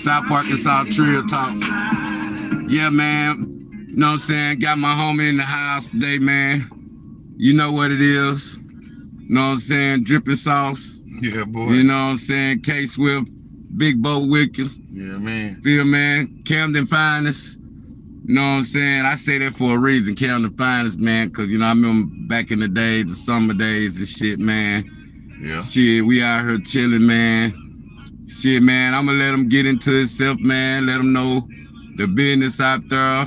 South Arkansas Trill Talk. Yeah, man. You know what I'm saying? Got my homie in the house today, man. You know what it is. You know what I'm saying? Dripping sauce. Yeah, boy. You know what I'm saying? K-Swift, Bigg Bo Wilkins. Yeah, man. Feel, man? Camden Finest. You know what I'm saying? I say that for a reason, Camden Finest, man, because, you know, I remember back in the days, the summer days and shit, man. Yeah. Shit, we out here chilling, man. Shit, man, I'm going to let him get into himself, man. Let him know the business out there.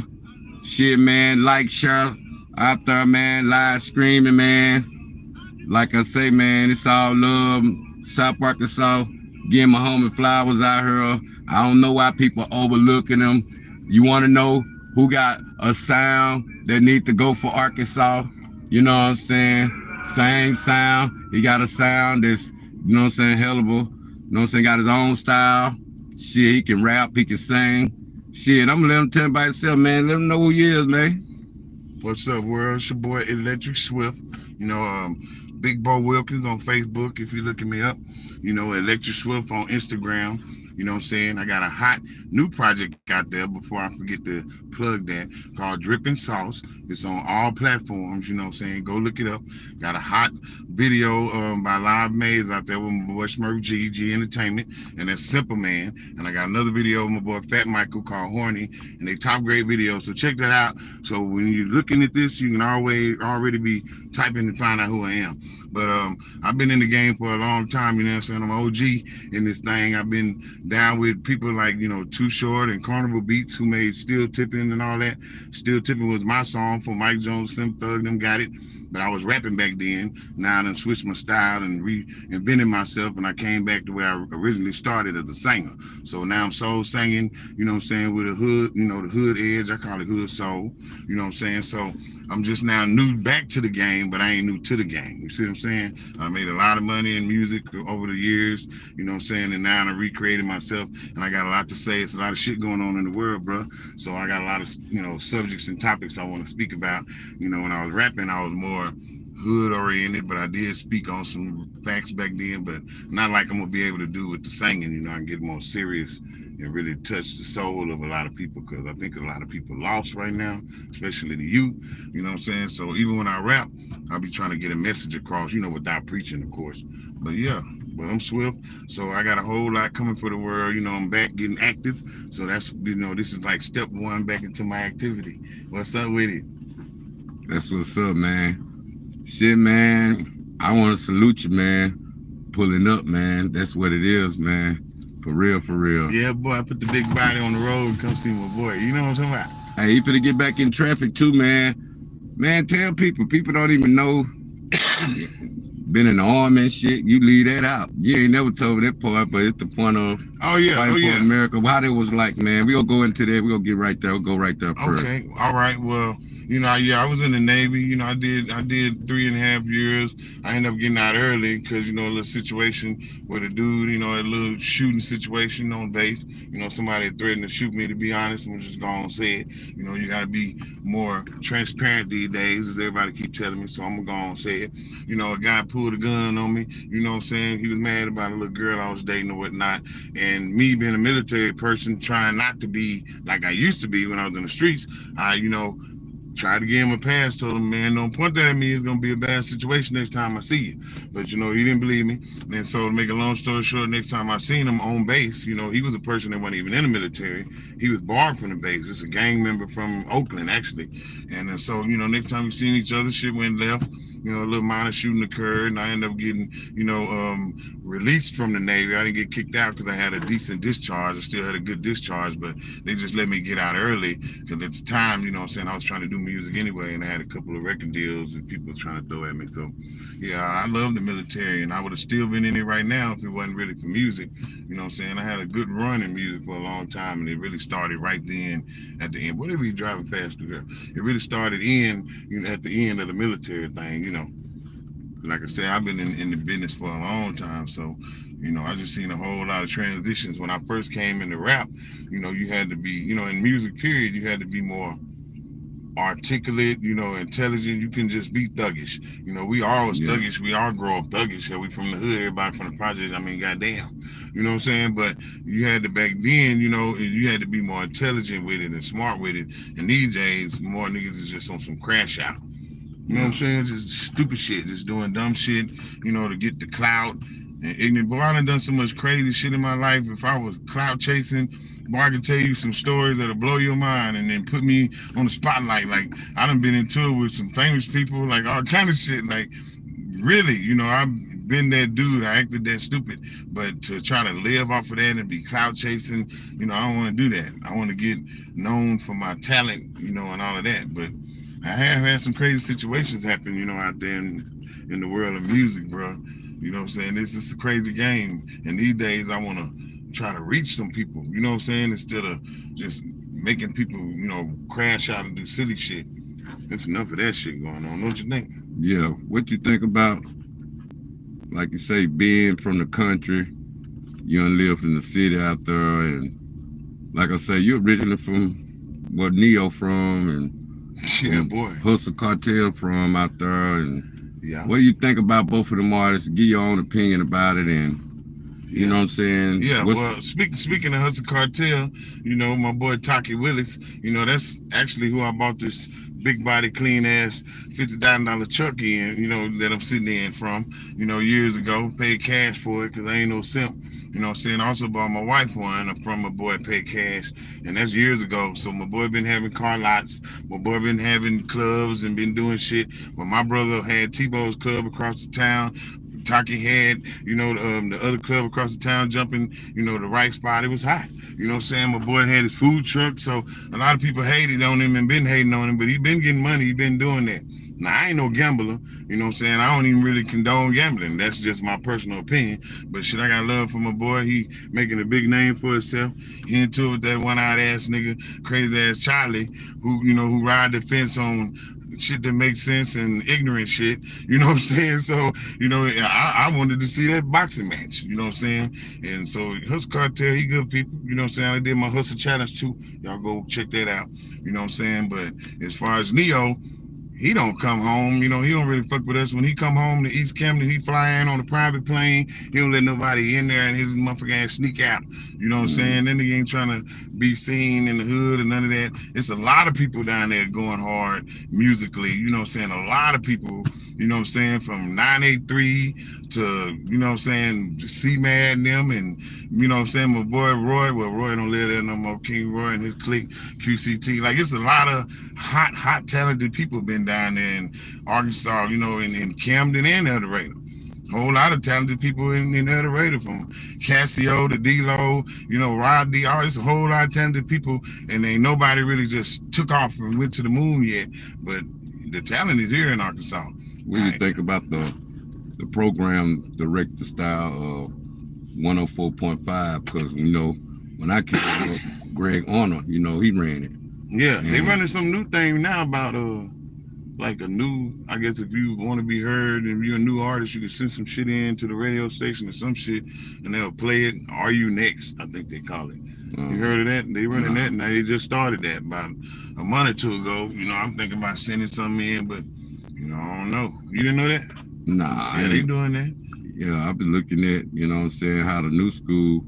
Shit, man, like, share out there, man. Live streaming, man. Like I say, man, it's all love. South Arkansas, getting my homie flowers out here. I don't know why people overlooking them. You want to know who got a sound that need to go for Arkansas? You know what I'm saying? Same sound. He got a sound that's, you know what I'm saying, hellable. You know what I'm saying? Got his own style. Shit, he can rap, he can sing. Shit, I'm gonna let him tell him by himself, man. Let him know who he is, man. What's up, world? It's your boy Electric Swift. You know, Bigg Bo Wilkins on Facebook if you're looking me up. You know, Electric Swift on Instagram. You know what I'm saying? I got a hot new project out there before I forget to plug that called Dripping Sauce. It's on all platforms, you know what I'm saying? Go look it up. Got a hot video by Live Maze out there with my boy Smurf G Entertainment, and that's Simple Man. And I got another video with my boy Fat Michael called Horny, and they top grade videos. So check that out. So when you're looking at this, you can already be typing to find out who I am. But I've been in the game for a long time, you know what I'm saying? I'm OG in this thing. I've been down with people like, you know, Too Short and Carnival Beats who made Still Tipping and all that. Still Tipping was my song for Mike Jones, Slim Thug, them got it. But I was rapping back then. Now I done switched my style and reinvented myself, and I came back to where I originally started as a singer. So now I'm soul singing, you know what I'm saying, with a hood, you know, the hood edge. I call it hood soul, you know what I'm saying? So I'm just now new back to the game, but I ain't new to the game. You see what I'm saying? I made a lot of money in music over the years, you know what I'm saying? And now I recreated myself, and I got a lot to say. It's a lot of shit going on in the world, bro. So I got a lot of, you know, subjects and topics I want to speak about. You know, when I was rapping, I was more hood oriented, but I did speak on some facts back then, but not like I'm gonna be able to do with the singing. You know, I can get more serious and really touch the soul of a lot of people, because I think a lot of people lost right now, especially the youth, you know what I'm saying? So even when I rap, I'll be trying to get a message across, you know, without preaching, of course. But yeah, but I'm Swift, so I got a whole lot coming for the world. You know, I'm back getting active, so that's, you know, this is like step one back into my activity. What's up with it? That's what's up, man. Shit, man, I want to salute you, man. Pulling up, man. That's what it is, man. For real, for real. Yeah, boy, I put the big body on the road and come see my boy. You know what I'm talking about? Hey, you finna get back in traffic too, man. Man, tell people. People don't even know. Been in the army and shit. You leave that out. You ain't never told that part, but it's the point of fighting for America. How they was like, man. We gonna go into that. We gonna get right there. We'll go right there first. Okay, all right. Well, you know, yeah, I was in the Navy. You know, I did 3.5 years. I ended up getting out early because, you know, a little situation with a dude, you know, a little shooting situation on base. You know, somebody threatened to shoot me, to be honest. I'm just gonna say it. You know, you gotta be more transparent these days, as everybody keep telling me. So I'm gonna go on and say it. You know, a guy pulled a gun on me. You know what I'm saying? He was mad about a little girl I was dating or whatnot. And me being a military person, trying not to be like I used to be when I was in the streets, I, you know, tried to give him a pass, told him, man, don't point that at me. It's going to be a bad situation next time I see you. But, you know, he didn't believe me. And so to make a long story short, next time I seen him on base, you know, he was a person that wasn't even in the military. He was born from the base. It's a gang member from Oakland, actually. And so, you know, next time we seen each other, shit went left. You know, a little minor shooting occurred, and I ended up getting, you know, released from the Navy. I didn't get kicked out because I had a decent discharge. I still had a good discharge, but they just let me get out early because at the time, you know what I'm saying, I was trying to do music anyway, and I had a couple of record deals that people were trying to throw at me. So, yeah, I love the military, and I would have still been in it right now if it wasn't really for music. You know what I'm saying? I had a good run in music for a long time, and it really started right then at the end. Whatever you driving fast to there. It really started in, you know, at the end of the military thing, you know. Like I said, I've been in the business for a long time, so, you know, I just seen a whole lot of transitions. When I first came into rap, you know, you had to be, you know, in music period, you had to be more articulate, you know, intelligent. You can just be thuggish. You know, we all was thuggish. We all grow up thuggish. We from the hood, everybody from the project. I mean, goddamn. You know what I'm saying? But you had to back then, you know, you had to be more intelligent with it and smart with it. And these days, more niggas is just on some crash out. You know what I'm saying? Just stupid shit, just doing dumb shit, you know, to get the clout. And ignorant. Boy, I done so much crazy shit in my life. If I was clout chasing, boy, I could tell you some stories that'll blow your mind and then put me on the spotlight. Like, I done been in tour with some famous people, like all kind of shit. Like, really, you know, I've been that dude. I acted that stupid. But to try to live off of that and be clout chasing, you know, I don't want to do that. I want to get known for my talent, you know, and all of that. But I have had some crazy situations happen, you know, out there in the world of music, bro. You know what I'm saying? This is a crazy game. And these days, I want to try to reach some people, you know what I'm saying? Instead of just making people, you know, crash out and do silly shit. That's enough of that shit going on, don't you think? Yeah. What you think about, like you say, being from the country, you done lived in the city out there, and like I say, you're originally from where Neo from, and Yeah, boy. Hustle Cartel from out there, and Yeah. what do you think about both of them artists? Give your own opinion about it, and you know what I'm saying? Yeah, well, speaking of Hustle Cartel, you know, my boy Taki Willis, you know, that's actually who I bought this big body, clean ass $50,000 truck in, you know, that I'm sitting in from, you know, years ago. Paid cash for it because I ain't no simp. You know what I'm saying? I also bought my wife one from my boy Paid Cash, and that's years ago. So my boy been having car lots. My boy been having clubs and been doing shit. When my brother had T-Bo's club across the town, Taki had, you know, the other club across the town jumping, you know, the right spot. It was hot. You know what I'm saying? My boy had his food truck, so a lot of people hated on him and been hating on him, but he been getting money. He been doing that. Now, I ain't no gambler, you know what I'm saying? I don't even really condone gambling. That's just my personal opinion. But shit, I got love for my boy. He making a big name for himself. He into it with that one-eyed ass nigga, crazy ass Charlie, who, you know, who ride the fence on shit that makes sense and ignorant shit, you know what I'm saying? So, you know, I wanted to see that boxing match, you know what I'm saying? And so Hustle Cartel, he good people, you know what I'm saying? I did my Hustle Challenge too. Y'all go check that out, you know what I'm saying? But as far as Neo, he don't come home, you know, he don't really fuck with us. When he come home to East Camden, he fly in on a private plane. He don't let nobody in there and his motherfucking ass sneak out. You know what I'm saying? Then he ain't trying to be seen in the hood and none of that. It's a lot of people down there going hard musically, you know what I'm saying? A lot of people, you know what I'm saying, from 983 to, you know what I'm saying, C-Mad and them, and, you know what I'm saying, my boy Roy, well, Roy don't live there no more, King Roy and his clique, QCT. Like, it's a lot of hot, talented people been down there in Arkansas, you know, in Camden and El Dorado. A whole lot of talented people in El Dorado, from Casio to D-Lo, you know, Rod D, all this, a whole lot of talented people, and ain't nobody really just took off and went to the moon yet, but the talent is here in Arkansas. What do you think about the program director style of 104.5? Because, you know, when I came up, Greg Honor, you know, he ran it. Yeah, they running some new thing now about like a new, I guess if you want to be heard and you're a new artist, you can send some shit in to the radio station or some shit and they'll play it. Are You Next? I think they call it. You heard of that? They running that now. They just started that about a month or two ago. You know, I'm thinking about sending something in, but you know, I don't know. You didn't know that? Nah. Yeah, they doing that. Yeah, I've been looking at, you know what I'm saying, how the new school,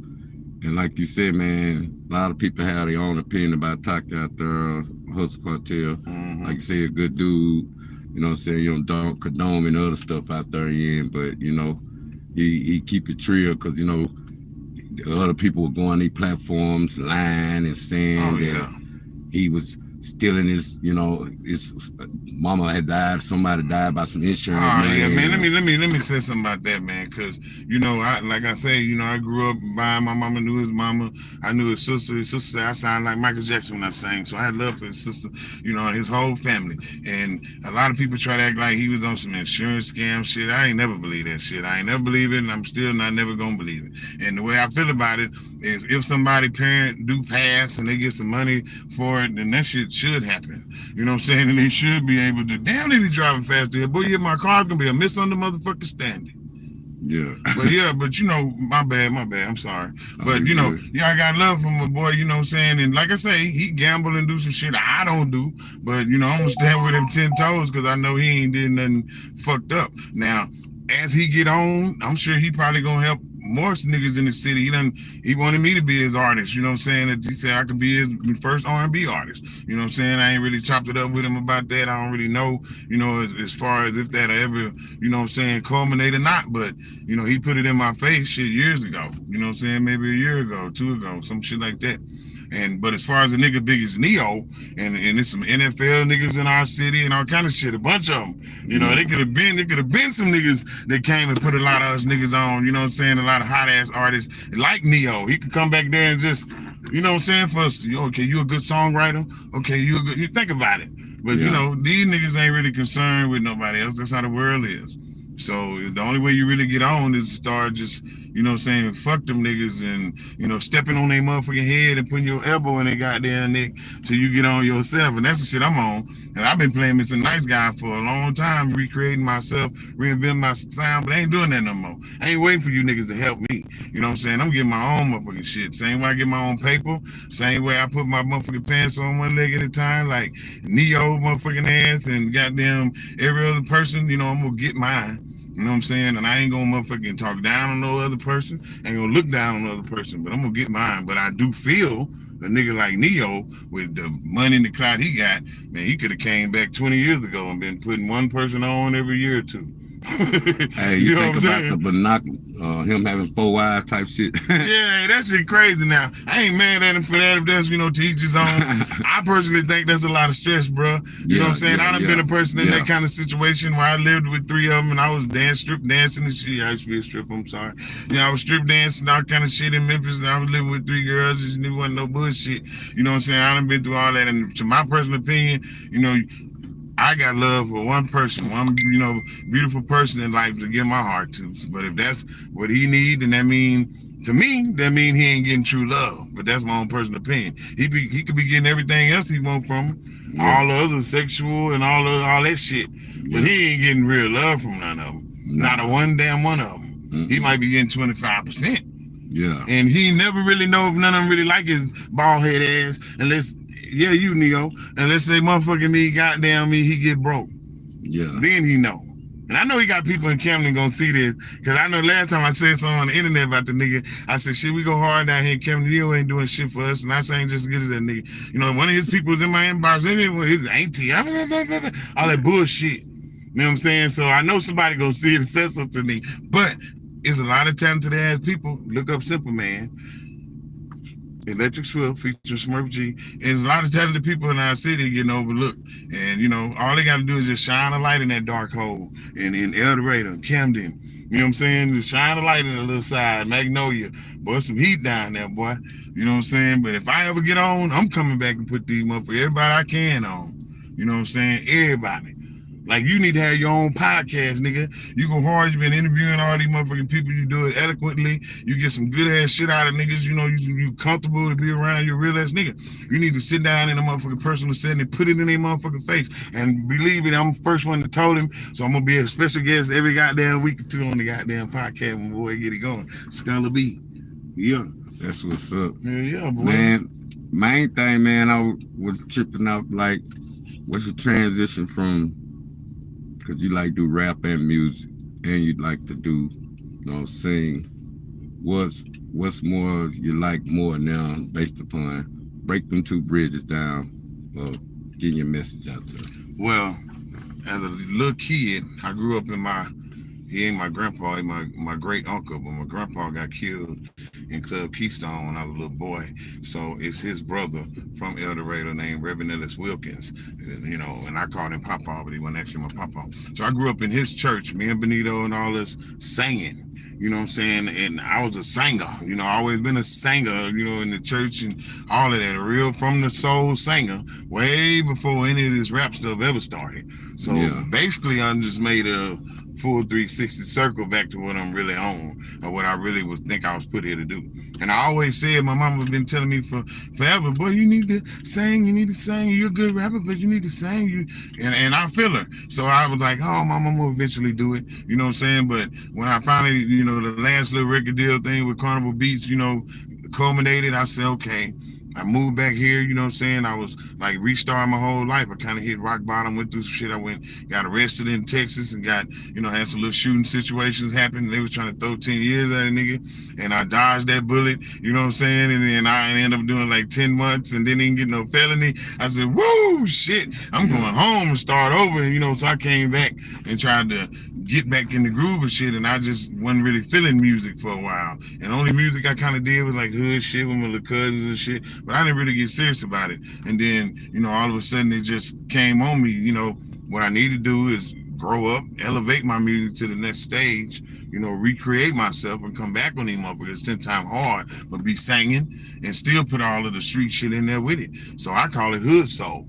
and like you said, man, a lot of people have their own opinion about Taki out there, Hustle Cartel. Like you say, a good dude, you know what I'm saying, you don't condone and other stuff out there in, but, you know, he keep it real because, you know, the other people were going on these platforms, lying and saying that he was stealing his, you know, his mama had died, somebody died by some insurance. Yeah, man. Let me say something about that, man. Cause you know, like I say, you know, I grew up by my mama knew his mama. I knew his sister. His sister said I sound like Michael Jackson when I sang, so I had love for his sister, you know, and his whole family. And a lot of people try to act like he was on some insurance scam shit. I ain't never believe that shit. I ain't never believe it, and I'm still not never gonna believe it. And the way I feel about it is, if somebody parent do pass and they get some money for it, then that shit should happen. You know what I'm saying? And they should be able to. Damn, they be driving fast here. Boy, yeah, my car's gonna be a miss under motherfucking standing. Yeah. but you know, my bad. I'm sorry. But you know, yeah, I got love for my boy, you know what I'm saying? And like I say, he gamble and do some shit I don't do. But you know, I'm gonna stand with him 10 toes because I know he ain't did nothing fucked up. Now, as he get on, I'm sure he probably gonna help most niggas in the city. He wanted me to be his artist, you know what I'm saying? He said I could be his first R&B artist. You know what I'm saying? I ain't really chopped it up with him about that. I don't really know, as far as if that ever, you know what I'm saying, culminate or not. But, he put it in my face shit years ago. You know what I'm saying? Maybe a year ago, 2 ago, some shit like that. But as far as a nigga big as Neo, and there's some NFL niggas in our city and all kind of shit, a bunch of them, they could have been some niggas that came and put a lot of us niggas on, you know what I'm saying, a lot of hot ass artists like Neo. He could come back there and just, you know what I'm saying, for us, okay, you a good songwriter, okay, you think about it. But these niggas ain't really concerned with nobody else. That's how the world is. So the only way you really get on is to start just, you know what I'm saying, fuck them niggas and, stepping on their motherfucking head and putting your elbow in their goddamn neck till you get on yourself. And that's the shit I'm on. And I've been playing Mr. Nice Guy for a long time, recreating myself, reinventing my sound, but I ain't doing that no more. I ain't waiting for you niggas to help me. You know what I'm saying? I'm getting my own motherfucking shit. Same way I get my own paper, same way I put my motherfucking pants on one leg at a time, like Neo motherfucking ass and goddamn every other person, I'm gonna get mine. You know what I'm saying? And I ain't gonna motherfucking talk down on no other person. I ain't gonna look down on no other person, but I'm gonna get mine. But I do feel a nigga like Neo, with the money and the clout he got, man, he could have came back 20 years ago and been putting one person on every year or two. Hey, you think about the binocular, him having 4 eyes type shit. Yeah, that shit crazy now. I ain't mad at him for that if that's, to each his own. I personally think that's a lot of stress, bro. You know what I'm saying? I done been a person in that kind of situation where I lived with 3 of them and I was strip dancing and shit. I used to be a stripper, I'm sorry. I was strip dancing, all kind of shit in Memphis, and I was living with 3 girls, and it wasn't no bullshit. You know what I'm saying? I done been through all that, and to my personal opinion, I got love for one person, one, beautiful person in life to give my heart to. But if that's what he need, then to me, that mean he ain't getting true love. But that's my own personal opinion. He could be getting everything else he want from him, all the other sexual and all that shit. But he ain't getting real love from none of them. Not a one damn one of them. He might be getting 25%. Yeah. And he never really know if none of them really like his bald head ass unless, you Neo, and let's say motherfucking me, goddamn me, he get broke. Yeah. Then he know. And I know he got people in Camden gonna see this, because I know last time I said something on the internet about the nigga, I said, shit, we go hard down here in Camden. Neo ain't doing shit for us, and I ain't just as good as that nigga. One of his people was in my inbox, his auntie, all that bullshit. You know what I'm saying? So I know somebody gonna see it and say something to me. But it's a lot of talented ass people. Look up Simple Man, Electric Swift featuring Smurf G. And there's a lot of talented people in our city getting overlooked. And, all they got to do is just shine a light in that dark hole. And in El Dorado, Camden, you know what I'm saying? Just shine a light in the little side, Magnolia. Boy, some heat down there, boy. You know what I'm saying? But if I ever get on, I'm coming back and put these motherfuckers, everybody I can on. You know what I'm saying? Everybody. Like, you need to have your own podcast, nigga. You go hard, you been interviewing all these motherfucking people, you do it eloquently, you get some good ass shit out of niggas, you comfortable to be around your real ass nigga. You need to sit down in a motherfucking personal setting and put it in their motherfucking face. And believe me, I'm the first one that told him, so I'm gonna be a special guest every goddamn week or 2 on the goddamn podcast when boy get it going. Skulla B. Yeah. That's what's up. Yeah, boy. Man, main thing, man, I was tripping out, like, what's your transition from, because you like do rap and music, and you like to do, sing. What's more you like more now, based upon break them 2 bridges down, getting your message out there? Well, as a little kid, I grew up he ain't my grandpa, he my great uncle, but my grandpa got killed in Club Keystone when I was a little boy. So it's his brother from El Dorado named Reverend S. Wilkins, and I called him Papa, but he wasn't actually my Papa. So I grew up in his church, me and Benito and all us singing. You know what I'm saying? And I was a singer, I always been a singer, in the church and all of that, a real from the soul singer, way before any of this rap stuff ever started. So basically I just made a full 360 circle back to what I'm really on, or what I really think I was put here to do. And I always said, my mama has been telling me for forever, boy, you need to sing, you're a good rapper, but you need to sing. And I feel her. So I was like, oh, mama, I'm gonna eventually do it, you know what I'm saying? But when I finally, the last little record deal thing with Carnival Beats, culminated, I said, okay, I moved back here, you know what I'm saying? I was like restarting my whole life. I kind of hit rock bottom, went through some shit. I got arrested in Texas and got, had some little shooting situations happen. They were trying to throw 10 years at a nigga, and I dodged that bullet, you know what I'm saying? And then I ended up doing like 10 months and didn't get no felony. I said, whoa, shit, I'm going home and start over. And, so I came back and tried to get back in the groove of shit, and I just wasn't really feeling music for a while. And only music I kind of did was like hood shit with my little cousins and shit, but I didn't really get serious about it. And then, all of a sudden it just came on me, what I need to do is grow up, elevate my music to the next stage, recreate myself and come back on these motherfuckers 10 times hard, but be singing and still put all of the street shit in there with it. So I call it hood soul.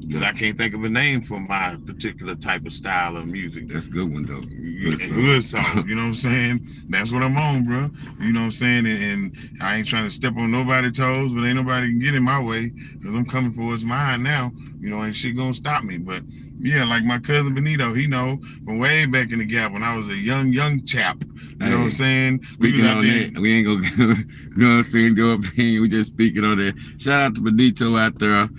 Because I can't think of a name for my particular type of style of music. That's a good one, though. Good soul, you know what I'm saying? That's what I'm on, bro. You know what I'm saying? And I ain't trying to step on nobody's toes, but ain't nobody can get in my way because I'm coming for what's mine now. Ain't shit gonna stop me. But yeah, like my cousin Benito, he know from way back in the Gap when I was a young chap. You know what I'm saying? Speaking on that, we ain't gonna, you know what I'm saying, go up here. We just speaking on that. Shout out to Benito out there.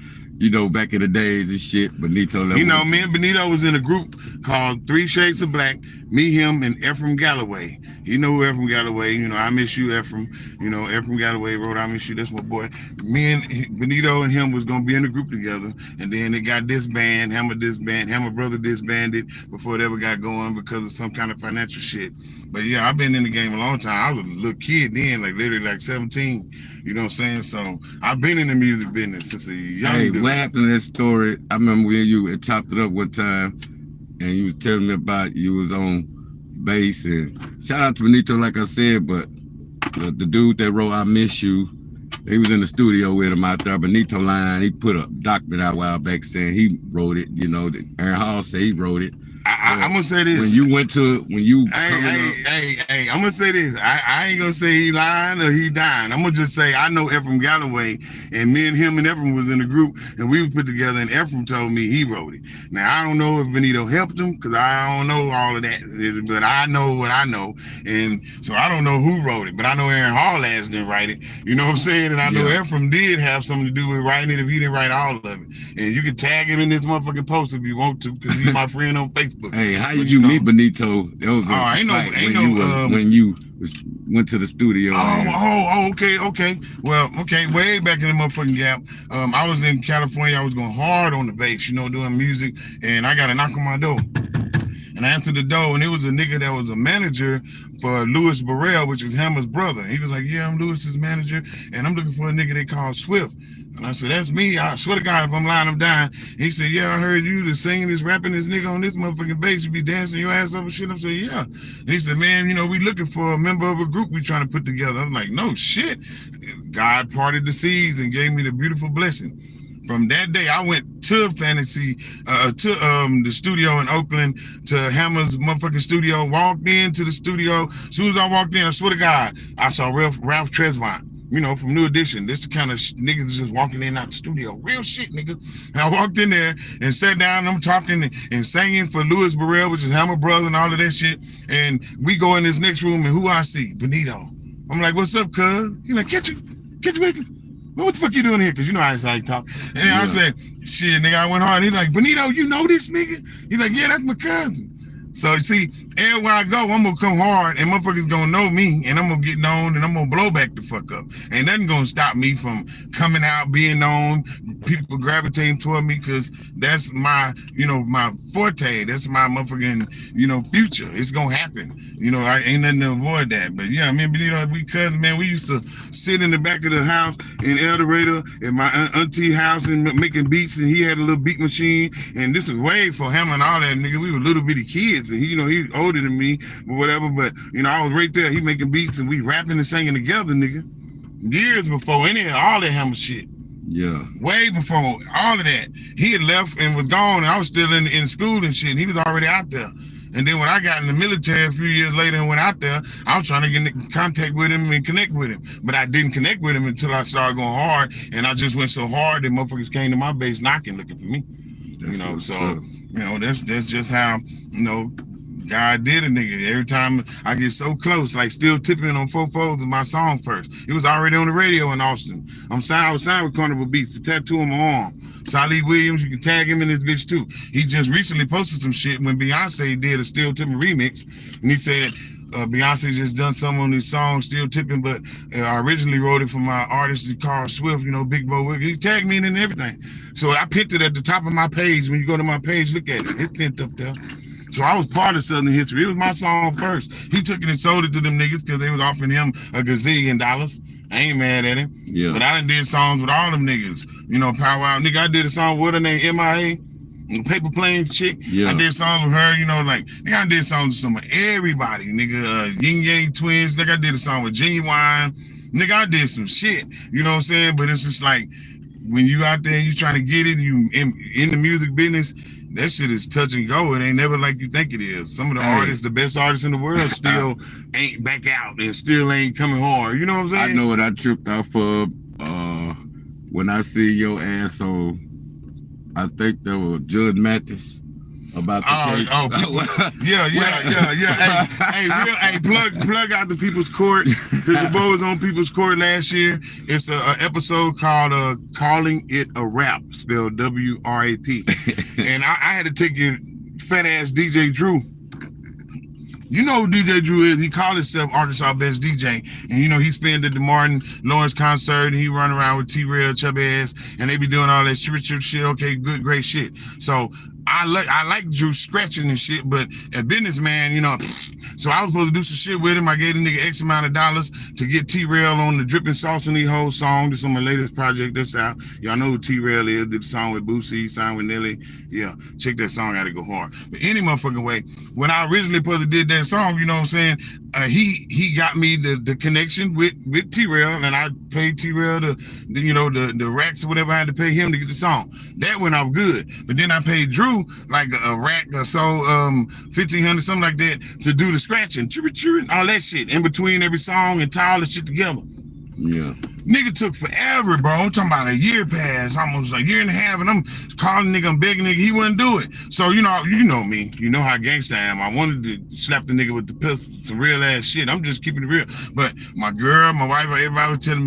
Back in the days and shit, Benito. Me and Benito was in a group called 3 Shades of Black. Me, him, and Ephraim Galloway. You know who Ephraim Galloway, I miss you, Ephraim. Ephraim Galloway wrote I Miss You, that's my boy. Me and Benito and him was gonna be in a group together, and then it got disbanded, Hammer Brother disbanded before it ever got going because of some kind of financial shit. But yeah, I've been in the game a long time. I was a little kid then, like literally like 17. You know what I'm saying? So I've been in the music business since a young dude. What happened to that story? I remember when you had chopped it up one time and you was telling me about you was on bass, and shout out to Benito, like I said, but the dude that wrote I Miss You, he was in the studio with him out there. Benito line, he put a document out a while back saying he wrote it, Aaron Hall said he wrote it. I'm gonna say this. I'm gonna say this. I ain't gonna say he lying or he dying. I'm gonna just say I know Ephraim Galloway, and me and him and Ephraim was in a group, and we put together, and Ephraim told me he wrote it. Now I don't know if Benito helped him because I don't know all of that, but I know what I know, and so I don't know who wrote it, but I know Aaron Hall ass didn't write it. You know what I'm saying? And I know Ephraim did have something to do with writing it if he didn't write all of it. And you can tag him in this motherfucking post if you want to, because he's my friend on Facebook. Hey, how did you meet Benito? That was when you went to the studio. Okay. Well, way back in the motherfucking Gap. I was in California. I was going hard on the bass, doing music, and I got a knock on my door. And I answered the door, and it was a nigga that was a manager for Louis Burrell, which is Hammer's brother. He was like, yeah, I'm Louis's manager, and I'm looking for a nigga they call Swift. And I said, that's me. I swear to God, if I'm lying, I'm dying. And he said, yeah, I heard you the singing this, rapping this nigga on this motherfucking bass. You be dancing your ass off and shit. I said, yeah. And he said, man, we looking for a member of a group we trying to put together. I'm like, no shit. God parted the seas and gave me the beautiful blessing. From that day, I went to Fantasy, the studio in Oakland, to Hammer's motherfucking studio, walked into the studio. As soon as I walked in, I swear to God, I saw Ralph Tresvant, from New Edition. This the kind of niggas just walking in out the studio. Real shit, nigga. And I walked in there and sat down, and I'm talking and singing for Louis Burrell, which is Hammer Brother and all of that shit. And we go in this next room, and who I see? Benito. I'm like, what's up, cuz? He's like, catch you, Wilkins. What the fuck you doing here? Because that's how he talk. And I said, shit, nigga, I went hard. He's like, Benito, you know this nigga? He's like, yeah, that's my cousin. So, see, everywhere I go, I'm going to come hard, and motherfuckers going to know me, and I'm going to get known, and I'm going to blow back the fuck up. Ain't nothing going to stop me from coming out, being known, people gravitating toward me, because that's my, my forte. That's my motherfucking, future. It's going to happen. I ain't nothing to avoid that. But, yeah, Benito, we cousins, man. We used to sit in the back of the house in El Dorado at my auntie house and making beats, and he had a little beat machine, and this was way for him and all that, nigga. We were little bitty kids. And he older than me, or whatever. But I was right there. He making beats and we rapping and singing together, nigga. Years before all that Hammer shit. Yeah. Way before all of that. He had left and was gone, and I was still in school and shit. And he was already out there. And then when I got in the military a few years later and went out there, I was trying to get in contact with him and connect with him. But I didn't connect with him until I started going hard. And I just went so hard that motherfuckers came to my base knocking, looking for me. That's just how, God did a nigga. Every time I get so close, like still tipping on 4 folds of my song first. It was already on the radio in Austin. I was signed with Carnival Beats, the tattoo on my arm. Solly Williams, you can tag him in this bitch too. He just recently posted some shit when Beyonce did a Still Tipping remix, and he said Beyonce just done some on this song, Still Tipping, but I originally wrote it for my artist called Swift, Bigg Bo Wilkins. He tagged me in and everything. So I pinned it at the top of my page. When you go to my page, look at it. It's pinned up there. So I was part of Southern history. It was my song first. He took it and sold it to them niggas because they was offering him a gazillion dollars. I ain't mad at him. Yeah. But I done did songs with all them niggas. Power Out. Nigga, I did a song with her name MIA. Paper Planes chick. Yeah. I did songs with her, nigga, I did songs with some of everybody. Nigga, Yin Yang Twins. Nigga, I did a song with Genuine. Nigga, I did some shit. You know what I'm saying? But it's just like, when you out there and you trying to get it and you in the music business, that shit is touch and go. It ain't never like you think it is. Some of the artists, the best artists in the world, still ain't back out and still ain't coming hard. You know what I'm saying? I know what I tripped off of when I see your ass on, I think that was Judge Mathis about the case. Yeah. Hey, plug out the People's Court. Because the boy was on People's Court last year. It's an episode called Calling It a Rap, spelled WRAP. And I had to take your fat ass DJ Drew. You know who DJ Drew is. He called himself Arkansas Best DJ. And he spent at the Martin Lawrence concert and he run around with T-Rail, Chub Ass, and they be doing all that shit. Okay, good, great shit. So I like Drew scratching and shit, but a businessman, so I was supposed to do some shit with him. I gave the nigga X amount of dollars to get T-Rail on the Drippin' Sauce and the whole song. This is on my latest project that's out. Y'all know who T-Rail is. Did the song with Boosie, signed with Nelly. Yeah, check that song out, it go hard. But any motherfucking way, when I originally supposed to did that song, you know what I'm saying? He got me the connection with T-Rail, and I paid T-Rail the racks or whatever I had to pay him to get the song. That went off good. But then I paid Drew like a rack or so, $1,500, something like that, to do the scratching, all that shit in between every song and tie all the shit together. Yeah. Nigga took forever, bro. I'm talking about a year passed, almost a year and a half, and I'm calling nigga, I'm begging nigga, he wouldn't do it. So, you know me. You know how gangsta I am. I wanted to slap the nigga with the pistol, some real ass shit. I'm just keeping it real. But my girl, my wife, everybody was telling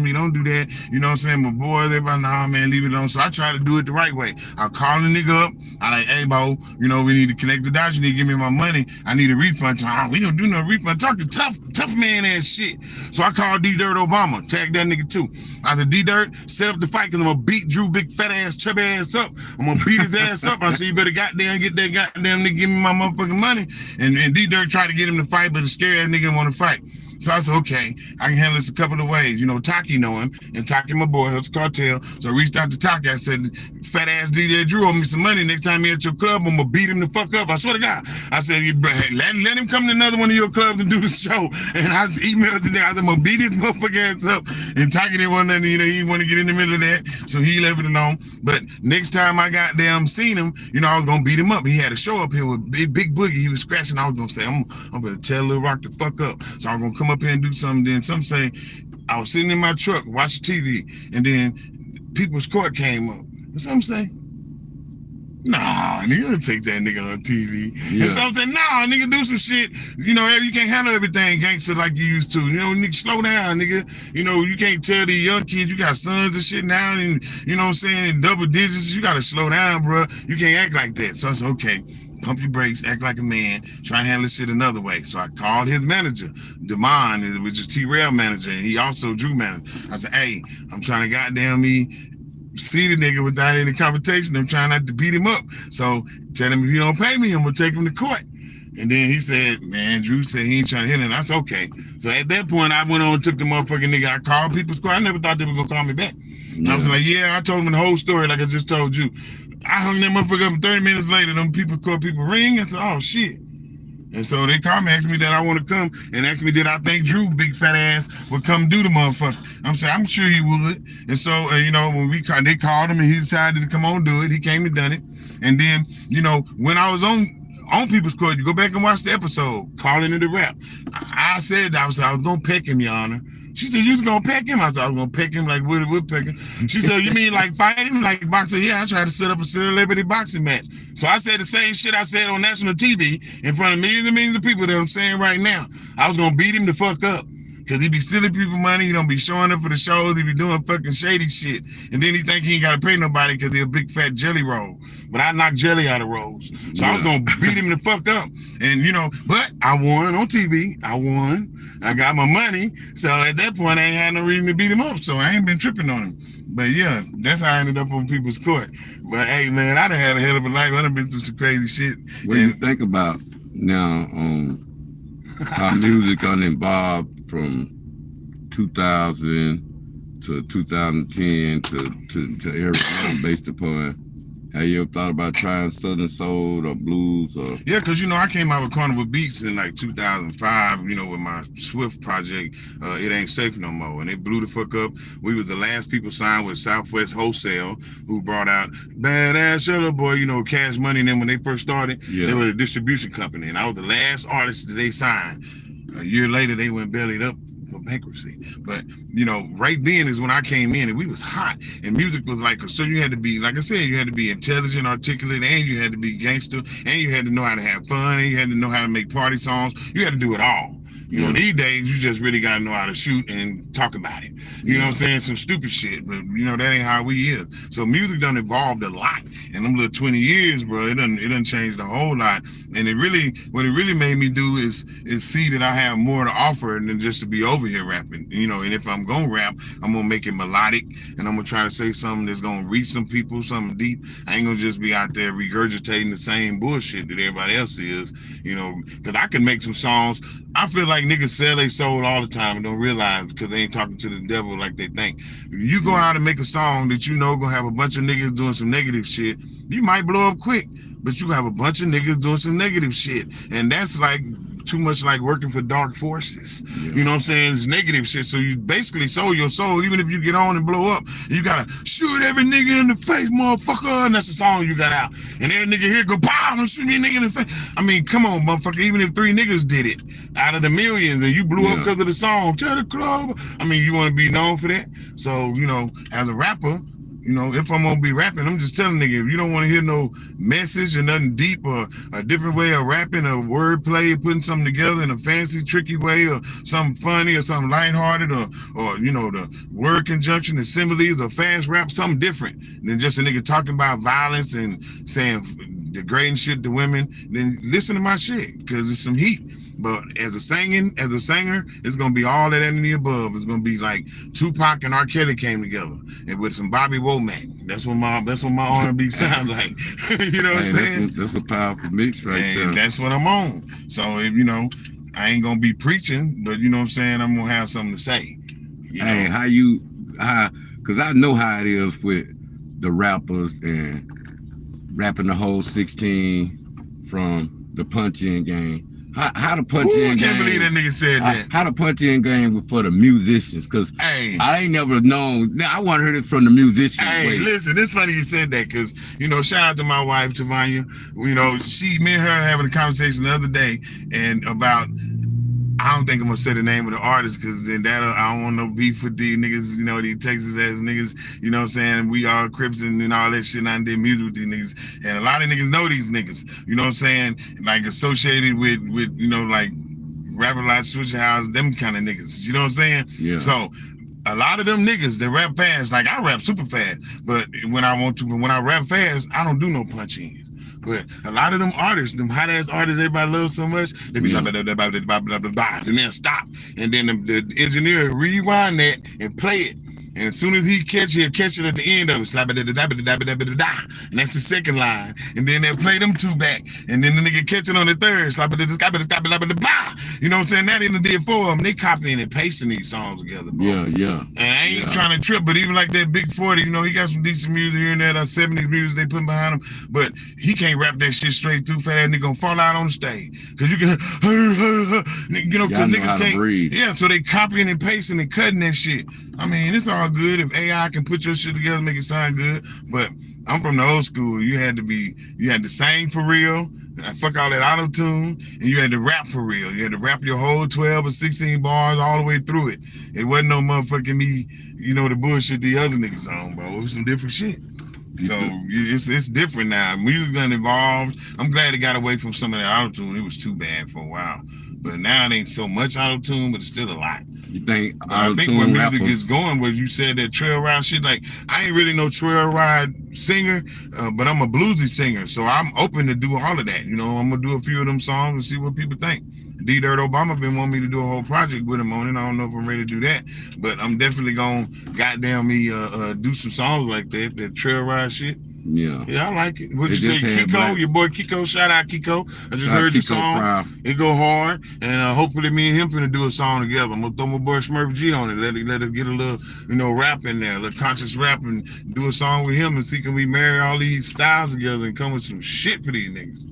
me, don't do that. You know what I'm saying? My boys, everybody, nah, man, leave it alone. So I try to do it the right way. I call the nigga up. I like, hey, bro, we need to connect the dots. You need to give me my money. I need a refund. So, we don't do no refund. Talking tough man ass shit. So I called D-Dirt Obama. Tag that nigga too. I said, D-Dirt, set up the fight because I'm going to beat Drew big fat ass, chubby ass up. I'm going to beat his ass up. I said, you better goddamn get that goddamn nigga, give me my motherfucking money. And D-Dirt tried to get him to fight, but the scary ass nigga didn't want to fight. So I said, okay, I can handle this a couple of ways. Taki know him, and Taki my boy, it's cartel. So I reached out to Taki. I said, fat ass DJ Drew owe me some money. Next time he at your club, I'm gonna beat him the fuck up. I swear to God. I said, let him come to another one of your clubs and do the show. And I just emailed the nigga. I said, I'm gonna beat his motherfucking ass up. And Taki didn't want nothing, he didn't want to get in the middle of that. So he left it alone. But next time I goddamn seen him, I was gonna beat him up. He had a show up here with Big Boogie. He was scratching. I was gonna say, I'm gonna tell Lil Rock to fuck up. So I was gonna come up here and do something. Then some say I was sitting in my truck watching TV, and then People's Court came up. And some say, nah, nigga, don't take that nigga on TV. Yeah. And some say, nah, nigga, do some shit. You can't handle everything gangster like you used to. Nigga, slow down, nigga. You can't tell the young kids you got sons and shit now, and you know what I'm saying, in double digits. You gotta slow down, bro. You can't act like that. So I said, okay. Pump your brakes, act like a man, try and handle this shit another way. So I called his manager, Demond, which is T-Rail manager, and he also Drew manager. I said, hey, I'm trying to goddamn see the nigga without any confrontation. I'm trying not to beat him up. So tell him if you don't pay me, I'm gonna take him to court. And then he said, man, Drew said he ain't trying to hit him. I said, okay. So at that point, I went on and took the motherfucking nigga. I called People's Court. I never thought they were gonna call me back. Yeah. I was like, yeah, I told him the whole story like I just told you. I hung that motherfucker up, and 30 minutes later, them people ring. I said, oh, shit. And so they called me, asked me that I want to come, and asked me did I think Drew, big fat ass, would come do the motherfucker. I'm saying, I'm sure he would. And so, when they called him, and he decided to come on do it. He came and done it. And then, when I was on People's Court, you go back and watch the episode, Calling It a Rap. I said I was going to peck him, Your Honor. She said, you was gonna peck him? I said, I was gonna peck him like Woody Woodpecker. She said, you mean like fight him like boxing? Yeah, I tried to set up a celebrity boxing match. So I said the same shit I said on national TV in front of millions and millions of people that I'm saying right now. I was gonna beat him the fuck up. Cause he be stealing people money, he don't be showing up for the shows, he be doing fucking shady shit. And then he think he ain't gotta pay nobody cause he a big fat jelly roll. But I knocked jelly out of rolls. So I was gonna beat him the fuck up. And you know, but I won on TV. I won. I got my money. So at that point I ain't had no reason to beat him up. So I ain't been tripping on him. But yeah, that's how I ended up on people's court. But hey man, I done had a hell of a life. I done been through some crazy shit. What do you think about now how music evolved from 2000 to 2010 to everything based upon? Have you ever thought about trying Southern Soul or blues or? Yeah, because you know I came out with Carnival Beats in like 2005. You know, with my Swift project, It Ain't Safe No More, and it blew the fuck up. We was the last people signed with Southwest Wholesale, who brought out Badass Yellow Boy. You know, Cash Money. And then when they first started, they were a distribution company, and I was the last artist that they signed. A year later, they went bellied up for bankruptcy. But you know, right then is when I came in and we was hot, and music was like, so you had to be, like I said, you had to be intelligent, articulate, and you had to be gangster, and you had to know how to have fun, and you had to know how to make party songs. You had to do it all. You know, these days you just really gotta know how to shoot and talk about it. You know what I'm saying? Some stupid shit, but you know, that ain't how we is. So music done evolved a lot. In them little 20 years, bro, it done changed a whole lot. And it really, what it really made me do is see that I have more to offer than just to be over here rapping. You know, and if I'm gonna rap, I'm gonna make it melodic, and I'm gonna try to say something that's gonna reach some people, something deep. I ain't gonna just be out there regurgitating the same bullshit that everybody else is, you know, because I can make some songs. I feel like niggas sell their soul all the time and don't realize because they ain't talking to the devil like they think. You go out and make a song that you know gonna have a bunch of niggas doing some negative shit, you might blow up quick, but you have a bunch of niggas doing some negative shit. And that's like too much like working for dark forces. You know what I'm saying? It's negative shit. So you basically sold your soul. Even if you get on and blow up, you gotta shoot every nigga in the face, motherfucker. And that's the song you got out. And every nigga here go, pow, don't shoot me a nigga in the face. I mean, come on, motherfucker. Even if 3 niggas did it out of the millions and you blew up because of the song, tell the club. I mean, you want to be known for that. So, you know, as a rapper, you know, if I'm gonna be rapping, I'm just telling nigga, if you don't want to hear no message or nothing deep or a different way of rapping, or wordplay, putting something together in a fancy, tricky way, or something funny or something lighthearted, or you know, the word conjunction, the similes, or fast rap, something different than just a nigga talking about violence and saying degrading shit to women, then listen to my shit, because it's some heat. But as a singer, it's gonna be all that and the above. It's gonna be like Tupac and R. Kelly came together, and with some Bobby Womack. That's what my R&B sounds like. You know what I'm saying? That's a powerful mix right there. That's what I'm on. So if you know, I ain't gonna be preaching, but you know what I'm saying, I'm gonna have something to say. Hey, cause I know how it is with the rappers and rapping the whole 16 from the punch-in game. How the punch-in game? I can't believe that nigga said that. How the punch-in game for the musicians? Cause I ain't never known. I want to hear it from the musicians. Hey, listen, it's funny you said that, cause you know, shout out to my wife Tavanya. You know, me and her having a conversation the other day, and about, I don't think I'm gonna say the name of the artist, because then I don't want no beef with these niggas, you know, these Texas ass niggas, you know what I'm saying? We all Crips and all that shit, and I did music with these niggas. And a lot of niggas know these niggas, you know what I'm saying? Like associated with you know, like Rapper Lot, Switch House, them kind of niggas, you know what I'm saying? Yeah. So a lot of them niggas that rap fast, like I rap super fast, but when I rap fast, I don't do no punch-ins. But a lot of them artists, them hot ass artists everybody loves so much, they be like, and then stop. And then the engineer rewind that and play it. And as soon as he'll catch it at the end of it. And that's the second line. And then they'll play them 2 back. And then the nigga catch it on the third. You know what I'm saying? That in did 4 of them. They copying and pasting these songs together, bro. Yeah. And I ain't trying to trip, but even like that Big 40, you know, he got some decent music here and there, that 70s music they put behind him. But he can't rap that shit straight through. Fat ass nigga gonna fall out on the stage. Cause you can, you know, cause niggas can't breathe. Yeah, so they copying and pasting and cutting that shit. I mean, it's all good if AI can put your shit together, make it sound good. But I'm from the old school. You had to sing for real. Fuck all that auto tune, and you had to rap for real. You had to rap your whole 12 or 16 bars all the way through it. It wasn't no motherfucking me, the bullshit the other niggas on, bro. It was some different shit. So it's different now. Music done evolved. I'm glad it got away from some of that auto tune. It was too bad for a while, but now it ain't so much auto tune, but it's still a lot. You think? I think where music is going, where you said that trail ride shit. Like I ain't really no trail ride singer, but I'm a bluesy singer, so I'm open to do all of that. I'm gonna do a few of them songs and see what people think. D Dirt Obama been wanting me to do a whole project with him on it. I don't know if I'm ready to do that, but I'm definitely gonna goddamn me do some songs like that trail ride shit. Yeah, I like it. What you say, Kiko? Your boy Kiko. Shout out Kiko. I just heard the song. Proud. It go hard, and hopefully me and him finna do a song together. I'm gonna throw my boy Smurf G on it. Let it get a little, rap in there, a little conscious rap, and do a song with him and see can we marry all these styles together and come with some shit for these niggas.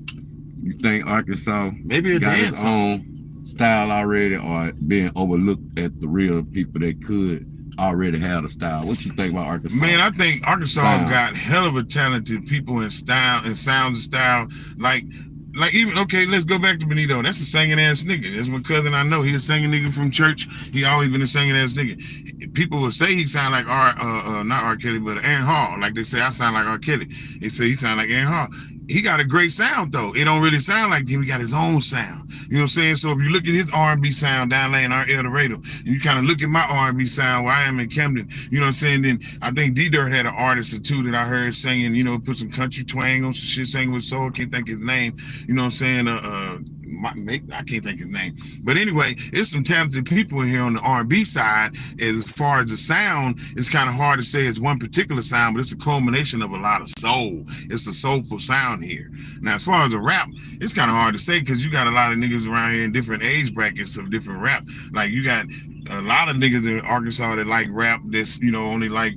You think Arkansas maybe got its own style already, or being overlooked at the real people that could already have a style? What you think about Arkansas? Man, I think Arkansas got hell of a talented people in style and sounds and style. Like even, okay, let's go back to Benito. That's a singing ass nigga. That's my cousin I know. He a singing nigga from church. He always been a singing ass nigga. People will say he sound like not R. Kelly, but Aaron Hall. Like they say I sound like R. Kelly. They say he sound like Aaron Hall. He got a great sound though. It don't really sound like him. He got his own sound. You know what I'm saying? So if you look at his R&B sound down there in our El Dorado, and you kind of look at my R&B sound where I am in Camden, you know what I'm saying? Then I think D Dirt had an artist or two that I heard singing, put some country twang on some shit, singing with soul. I can't think his name. You know what I'm saying? I can't think his name. But anyway, it's some talented people in here on the R&B side. As far as the sound, it's kind of hard to say it's one particular sound, but it's a culmination of a lot of soul. It's a soulful sound here. Now, as far as the rap, it's kind of hard to say because you got a lot of niggas around here in different age brackets of different rap. Like you got a lot of niggas in Arkansas that like rap that's only like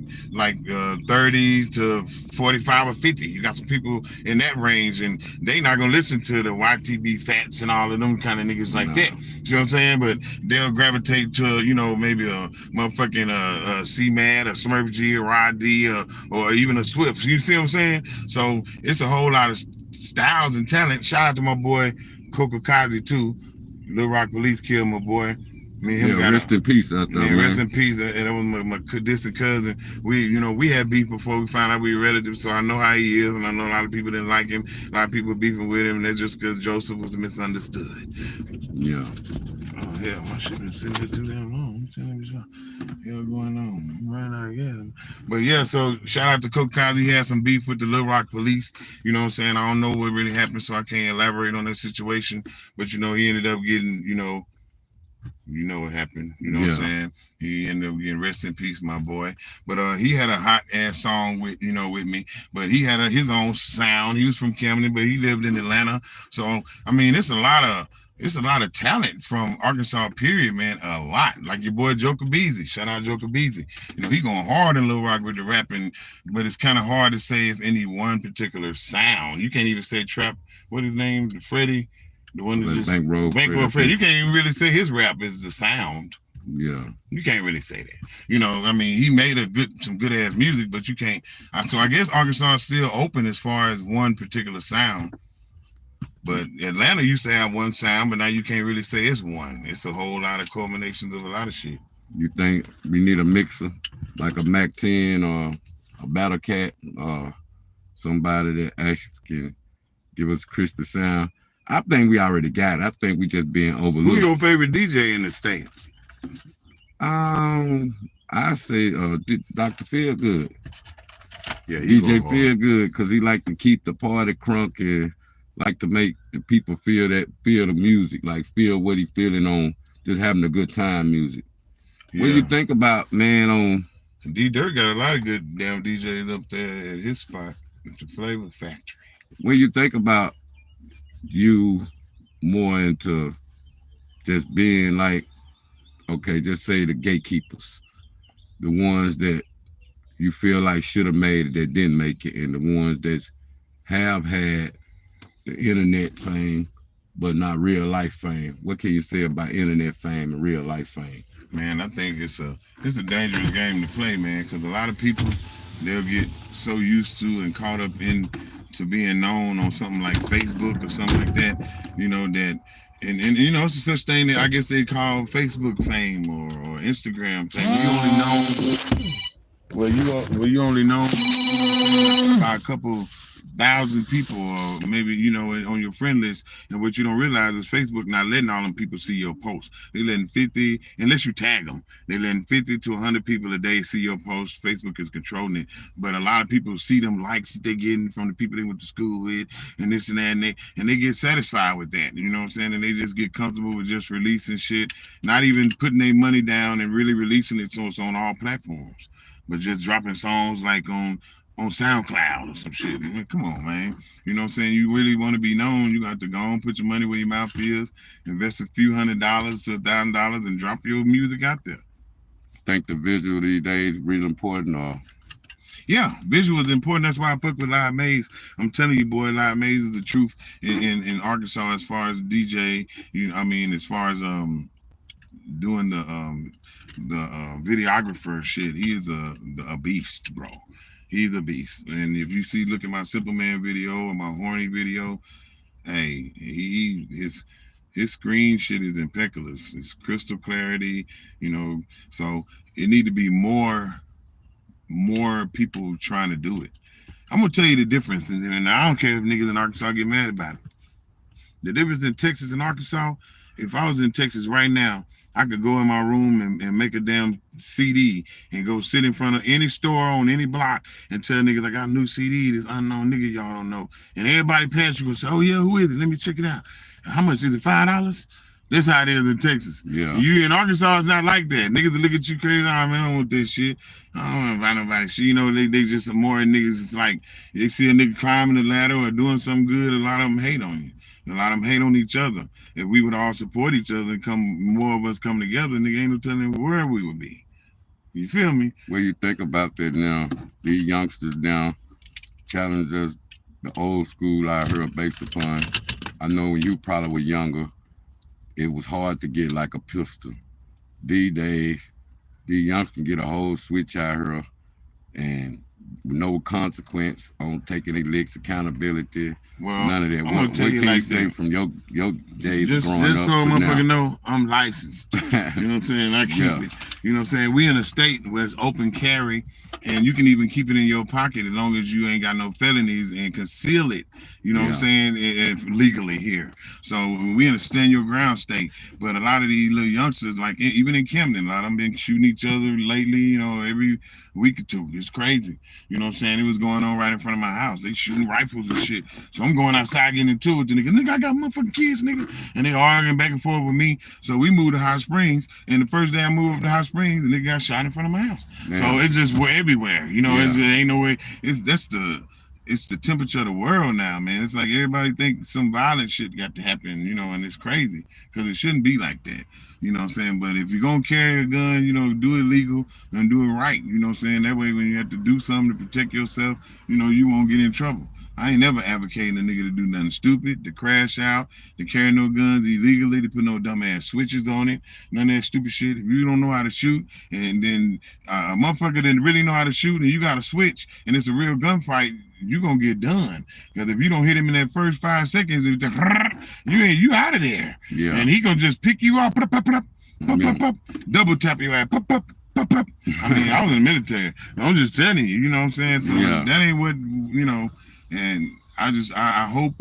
30 to 45 or 50. You got some people in that range, and they not gonna listen to the YTB Fats and all of them kind of niggas like that. You know what I'm saying? But they'll gravitate to maybe a motherfucking C-Mad, a Smurf G, a Rod D, or even a Swift. You see what I'm saying? So it's a whole lot of styles and talent. Shout out to my boy Coco Kazi too. Little Rock Police killed my boy. Me and him rest in peace out there, man. Rest in peace. And that was my distant cousin. We had beef before we found out we were relatives, so I know how he is, and I know a lot of people didn't like him. A lot of people beefing with him, and that's just because Joseph was misunderstood. Yeah. Oh, hell, my shit been sitting here too damn long. I'm telling you what's going on. I'm running out again. But yeah, so shout out to Coke Kazi. He had some beef with the Little Rock Police. You know what I'm saying? I don't know what really happened, so I can't elaborate on that situation. But, he ended up getting, what happened. You know what I'm saying? He ended up getting rest in peace, my boy. But he had a hot ass song with me. But he had his own sound. He was from Camden, but he lived in Atlanta. So I mean, it's a lot of talent from Arkansas, period, man. A lot. Like your boy Joker Beezy. Shout out Joker Beezy. He going hard in Little Rock with the rapping, but it's kind of hard to say it's any one particular sound. You can't even say trap. What his name? Freddie. The one that just Bankroll Fred. You can't even really say his rap is the sound. Yeah. You can't really say that. I mean, he made some good ass music, but you can't. So I guess Arkansas is still open as far as one particular sound. But Atlanta used to have one sound, but now you can't really say it's one. It's a whole lot of culminations of a lot of shit. You think we need a mixer, like a Mac 10 or a Battle Cat, or somebody that actually can give us crispy sound? I think we already got it. I think we just being overlooked. Who's your favorite DJ in the state? I say Dr. Feelgood. Yeah, DJ Feelgood, because he like to keep the party crunk and like to make the people feel the music, like feel what he feeling on just having a good time music. Yeah. What do you think about, man, on D Dirt got a lot of good damn DJs up there at his spot at the Flavor Factory. What you think about you more into just being like, okay, just say the gatekeepers, the ones that you feel like should have made it that didn't make it, and the ones that have had the internet fame but not real life fame? What can you say about internet fame and real life fame? Man, I think it's a dangerous game to play, man, because a lot of people, they'll get so used to and caught up in to being known on something like Facebook or something like that, you know, that and you know, it's a such thing that I guess they call Facebook fame or Instagram fame. You only know you only know by a couple thousand people, or maybe you know on your friend list. And what you don't realize is Facebook not letting all them people see your post. They letting 50, unless you tag them, they letting 50 to 100 people a day see your post. Facebook is controlling it, but a lot of people see them likes that they getting from the people they went to school with, and this and that, and they get satisfied with that. You know what I'm saying? And they just get comfortable with just releasing shit, not even putting their money down and really releasing it so it's on all platforms, but just dropping songs like on SoundCloud or some shit. I mean, come on, man. You know what I'm saying? You really want to be known, you got to go and put your money where your mouth is, invest a few $100 to $1,000 and drop your music out there. Think the visual these days really important, or? Yeah, visual is important. That's why I fuck with Live Maze. I'm telling you, boy, Live Maze is the truth in Arkansas as far as DJ. I mean, as far as doing the videographer shit, he is a beast, bro. He's a beast. And if you look at my Simple Man video or my Horny video, hey, his screen shit is impeccable. It's crystal clarity, you know. So it need to be more people trying to do it. I'm gonna tell you the difference, and I don't care if niggas in Arkansas get mad about it. The difference in Texas and Arkansas, if I was in Texas right now, I could go in my room and make a damn CD and go sit in front of any store on any block and tell niggas I got a new CD, this unknown nigga y'all don't know. And everybody past you gonna say, oh yeah, who is it? Let me check it out. How much is it? $5? That's how it is in Texas. Yeah. You in Arkansas, it's not like that. Niggas will look at you crazy. Oh, man, I don't want this shit. I don't want to invite nobody shit. You know, they just more niggas. It's like they see a nigga climbing the ladder or doing something good. A lot of them hate on you. A lot of them hate on each other. If we would all support each other and more of us come together, nigga ain't no telling where we would be. You feel me? What do you think about that now? These youngsters now challenge us, the old school I heard based upon. I know when you probably were younger, it was hard to get like a pistol. These days, these youngsters can get a whole switch out here and no consequence on taking their licks, accountability, well, none of that. What can you like say from your days just, growing up just so motherfucker know I'm licensed. You know what I'm saying? I keep it. You know what I'm saying? We in a state where it's open carry, and you can even keep it in your pocket as long as you ain't got no felonies and conceal it. You know what I'm saying? If legally here. So we in a stand your ground state. But a lot of these little youngsters, like even in Camden, a lot of them been shooting each other lately. You know, every week or two. It's crazy. You know what I'm saying? It was going on right in front of my house. They shooting rifles and shit. So I'm going outside getting into it with the nigga, I got motherfucking kids, nigga. And they arguing back and forth with me. So we moved to Hot Springs. And the first day I moved up to Hot Springs, the nigga got shot in front of my house. Man. So it's just we're everywhere. You know, it ain't no way. It's the temperature of the world now, man. It's like everybody think some violent shit got to happen, you know, and it's crazy because it shouldn't be like that. You know what I'm saying? But if you're going to carry a gun, you know, do it legal and do it right. You know what I'm saying? That way when you have to do something to protect yourself, you know, you won't get in trouble. I ain't never advocating a nigga to do nothing stupid, to crash out, to carry no guns illegally, to put no dumbass switches on it, none of that stupid shit. If you don't know how to shoot, and then a motherfucker didn't really know how to shoot, and you got a switch, and it's a real gunfight, you gonna get done. Because if you don't hit him in that first 5 seconds, it's just, you out of there. Yeah. And he gonna just pick you up, double tap your ass, I mean, I was in the military. I'm just telling you, you know what I'm saying? So that ain't what, you know. And I hope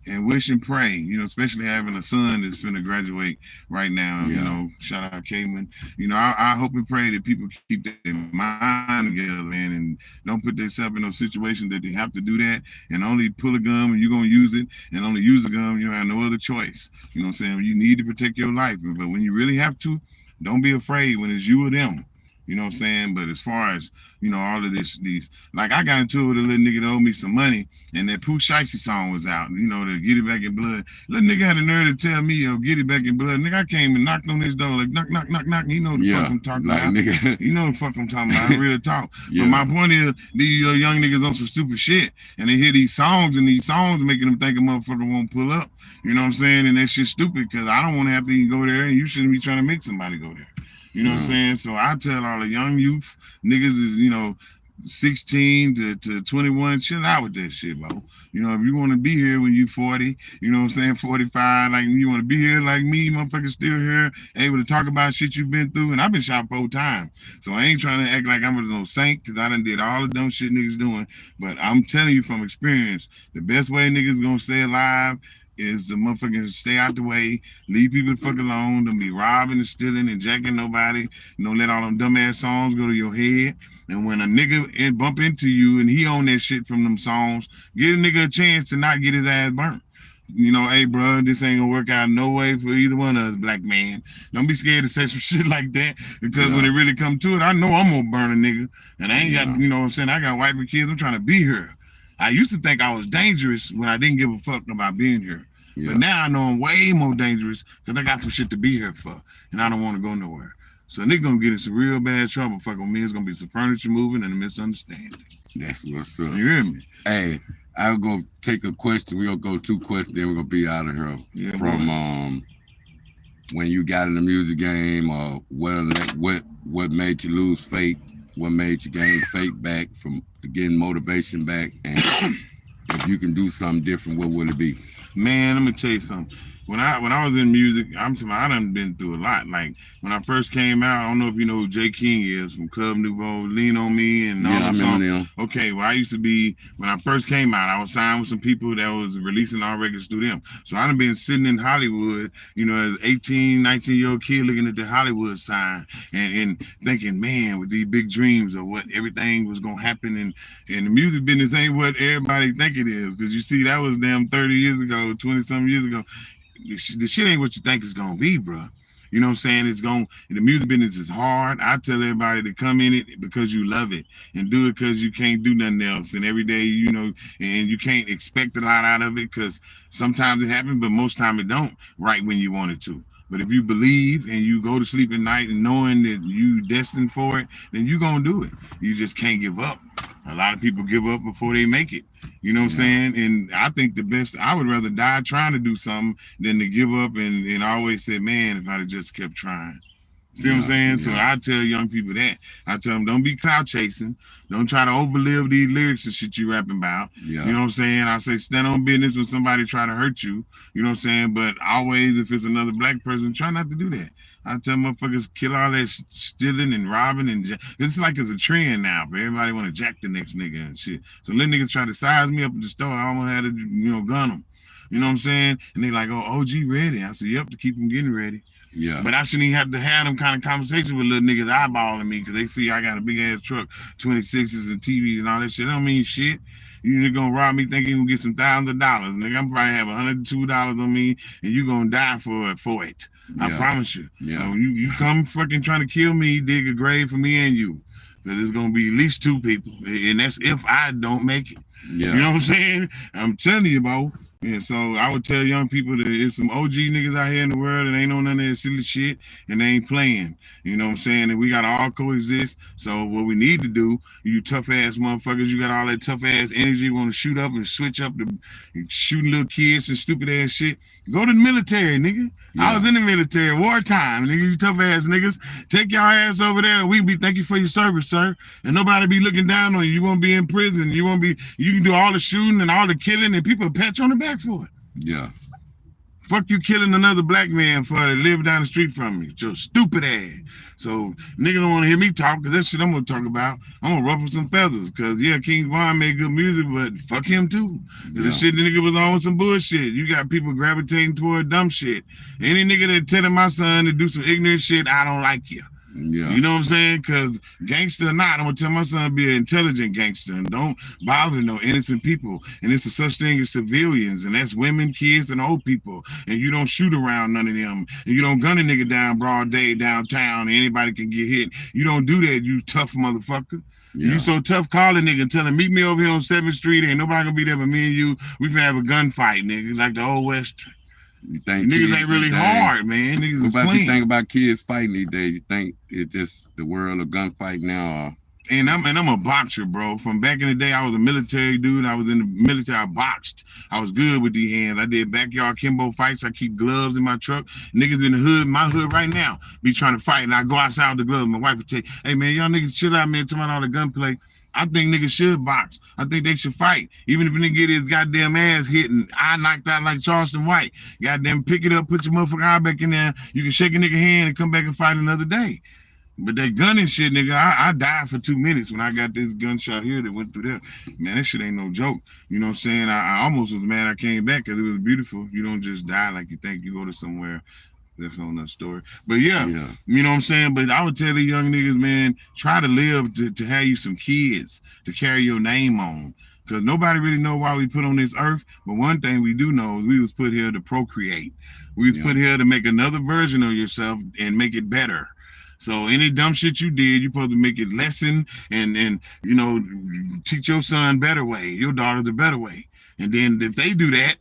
and wish and pray, you know, especially having a son that's finna graduate right now, you know, shout out Cayman. You know, I hope and pray that people keep their mind together, man, and don't put themselves in those situations that they have to do that and only pull a gun when you're gonna use it and only use a gun when you have no other choice. You know what I'm saying? You need to protect your life, but when you really have to, don't be afraid when it's you or them. You know what I'm saying? But as far as, you know, all of these, like I got into it with a little nigga that owed me some money, and that Pooh Shiesty song was out, you know, to Get It Back in Blood. Little nigga had the nerve to tell me, yo, get it back in blood. Nigga, I came and knocked on his door, like, knock, knock, knock, knock. You know the fuck I'm talking about. Nigga. You know the fuck I'm talking about, real talk. But my point is, these young niggas on some stupid shit, and they hear these songs, and these songs making them think a motherfucker won't pull up. You know what I'm saying? And that shit's stupid, because I don't want to have to even go there, and you shouldn't be trying to make somebody go there. You know what I'm saying? So I tell all the young youth, niggas is, you know, 16 to 21, chill out with that shit, bro. You know, if you want to be here when you 40, you know what I'm saying, 45, like you want to be here like me, motherfucker, still here, able to talk about shit you've been through. And I've been shot 4 times. So I ain't trying to act like I'm no saint because I done did all the dumb shit niggas doing. But I'm telling you from experience, the best way niggas gonna stay alive is the motherfuckers stay out the way, leave people the fuck alone, don't be robbing and stealing and jacking nobody, don't let all them dumbass songs go to your head. And when a nigga bump into you and he own that shit from them songs, give a nigga a chance to not get his ass burnt. You know, hey, bro, this ain't gonna work out no way for either one of us, black man. Don't be scared to say some shit like that because when it really come to it, I know I'm gonna burn a nigga. And I ain't got, you know what I'm saying, I got wife and kids, I'm trying to be here. I used to think I was dangerous when I didn't give a fuck about being here. But now I know I'm way more dangerous because I got some shit to be here for, and I don't want to go nowhere. So a nigga gonna get in some real bad trouble fucking with me. It's gonna be some furniture moving and a misunderstanding. That's what's up. You hear me? Hey, I'll go take a question. We'll go 2 questions, then we're gonna be out of here. Yeah, from when you got in the music game, or what made you lose faith? What made you gain faith back from getting motivation back? And if you can do something different, what would it be? Man, let me tell you something. When I was in music, I done been through a lot. Like when I first came out, I don't know if you know who Jay King is from Club Nouveau, Lean on Me, and all those songs. Okay, well I used to be, when I first came out, I was signed with some people that was releasing all records through them. So I done been sitting in Hollywood, you know, as 18, 19-year-old kid looking at the Hollywood sign and thinking, man, with these big dreams of what everything was gonna happen, and the music business ain't what everybody think it is. Because you see, that was damn 30 years ago, 20-something years ago. The shit ain't what you think it's gonna be, bro. You know what I'm saying? The music business is hard. I tell everybody to come in it because you love it and do it because you can't do nothing else. And every day, you know, and you can't expect a lot out of it because sometimes it happens, but most time it don't right when you want it to. But if you believe and you go to sleep at night and knowing that you destined for it, then you gonna do it. You just can't give up. A lot of people give up before they make it. You know what I'm saying? And I think I would rather die trying to do something than to give up and always say, man, if I'd have just kept trying. See what I'm saying? So I tell young people that. I tell them, don't be clout chasing. Don't try to overlive these lyrics and shit you rapping about. You know what I'm saying? I say stand on business when somebody try to hurt you. You know what I'm saying? But always, if it's another black person, try not to do that. I tell motherfuckers, kill all that stealing and robbing and it's like it's a trend now. But everybody want to jack the next nigga and shit. So let niggas try to size me up at the store. I almost had to, you know, gun them. You know what I'm saying? And they like, oh, OG ready. I said, yep, to keep them getting ready. Yeah. But I shouldn't even have to have them kind of conversations with little niggas eyeballing me because they see I got a big ass truck, 26s and TVs and all that shit. That don't mean shit. You're gonna rob me thinking you're gonna get some thousands of dollars. Nigga, I'm probably have $102 on me and you're gonna die for it. I promise you. Yeah. You come fucking trying to kill me, dig a grave for me and you. Because there's gonna be at least 2 people. And that's if I don't make it. Yeah. You know what I'm saying? I'm telling you, bro. And so I would tell young people that there's some OG niggas out here in the world that ain't on none of that silly shit and they ain't playing. You know what I'm saying? And we gotta all coexist. So what we need to do, you tough ass motherfuckers, you got all that tough ass energy, want to shoot up and switch up to shooting little kids and stupid ass shit. Go to the military, nigga. Yeah. I was in the military, wartime, nigga. You tough ass niggas. Take your ass over there and we be thank you for your service, sir. And nobody be looking down on you. You won't be in prison. You can do all the shooting and all the killing and people pat you on the back for it. Yeah. Fuck you killing another black man for to live down the street from me. Your stupid ass. So nigga don't want to hear me talk because that shit I'm gonna talk about. I'm gonna ruffle some feathers because King Von made good music, but fuck him too. The shit the nigga was on with some bullshit. You got people gravitating toward dumb shit. Any nigga that telling my son to do some ignorant shit, I don't like you. Yeah. You know what I'm saying? Because gangster or not, I'm going to tell my son to be an intelligent gangster and don't bother no innocent people. And it's a such thing as civilians, and that's women, kids, and old people. And you don't shoot around none of them. And you don't gun a nigga down broad day downtown and anybody can get hit. You don't do that, you tough motherfucker. Yeah. You so tough, call a nigga and tell him, meet me over here on 7th Street. Ain't nobody going to be there but me and you. We can have a gunfight, nigga, like the old West. You think niggas ain't really hard, man. Niggas what about you think about kids fighting these days? You think it's just the world of gunfight now? And I'm a boxer, bro. From back in the day, I was a military dude. I was in the military. I boxed. I was good with the hands. I did backyard Kimbo fights. I keep gloves in my truck. Niggas in the hood, my hood right now, be trying to fight. And I go outside with the gloves. My wife would say, hey, man, y'all niggas chill out, man. Talking about all the gunplay. I think niggas should box. I think they should fight. Even if a nigga get his goddamn ass hit and I knocked out like Charleston White. Goddamn, pick it up, put your motherfucking eye back in there. You can shake a nigga hand and come back and fight another day. But that gun and shit, nigga, I died for 2 minutes when I got this gunshot here that went through there. Man, that shit ain't no joke. You know what I'm saying? I almost was mad I came back because it was beautiful. You don't just die like you think. You go to somewhere. That's another story. But yeah, you know what I'm saying? But I would tell the young niggas, man, try to live to have you some kids to carry your name on. Because nobody really know why we put on this earth. But one thing we do know is we was put here to procreate. We was put here to make another version of yourself and make it better. So any dumb shit you did, you're supposed to make it lessen and you know, teach your son better way, your daughter the better way. And then if they do that,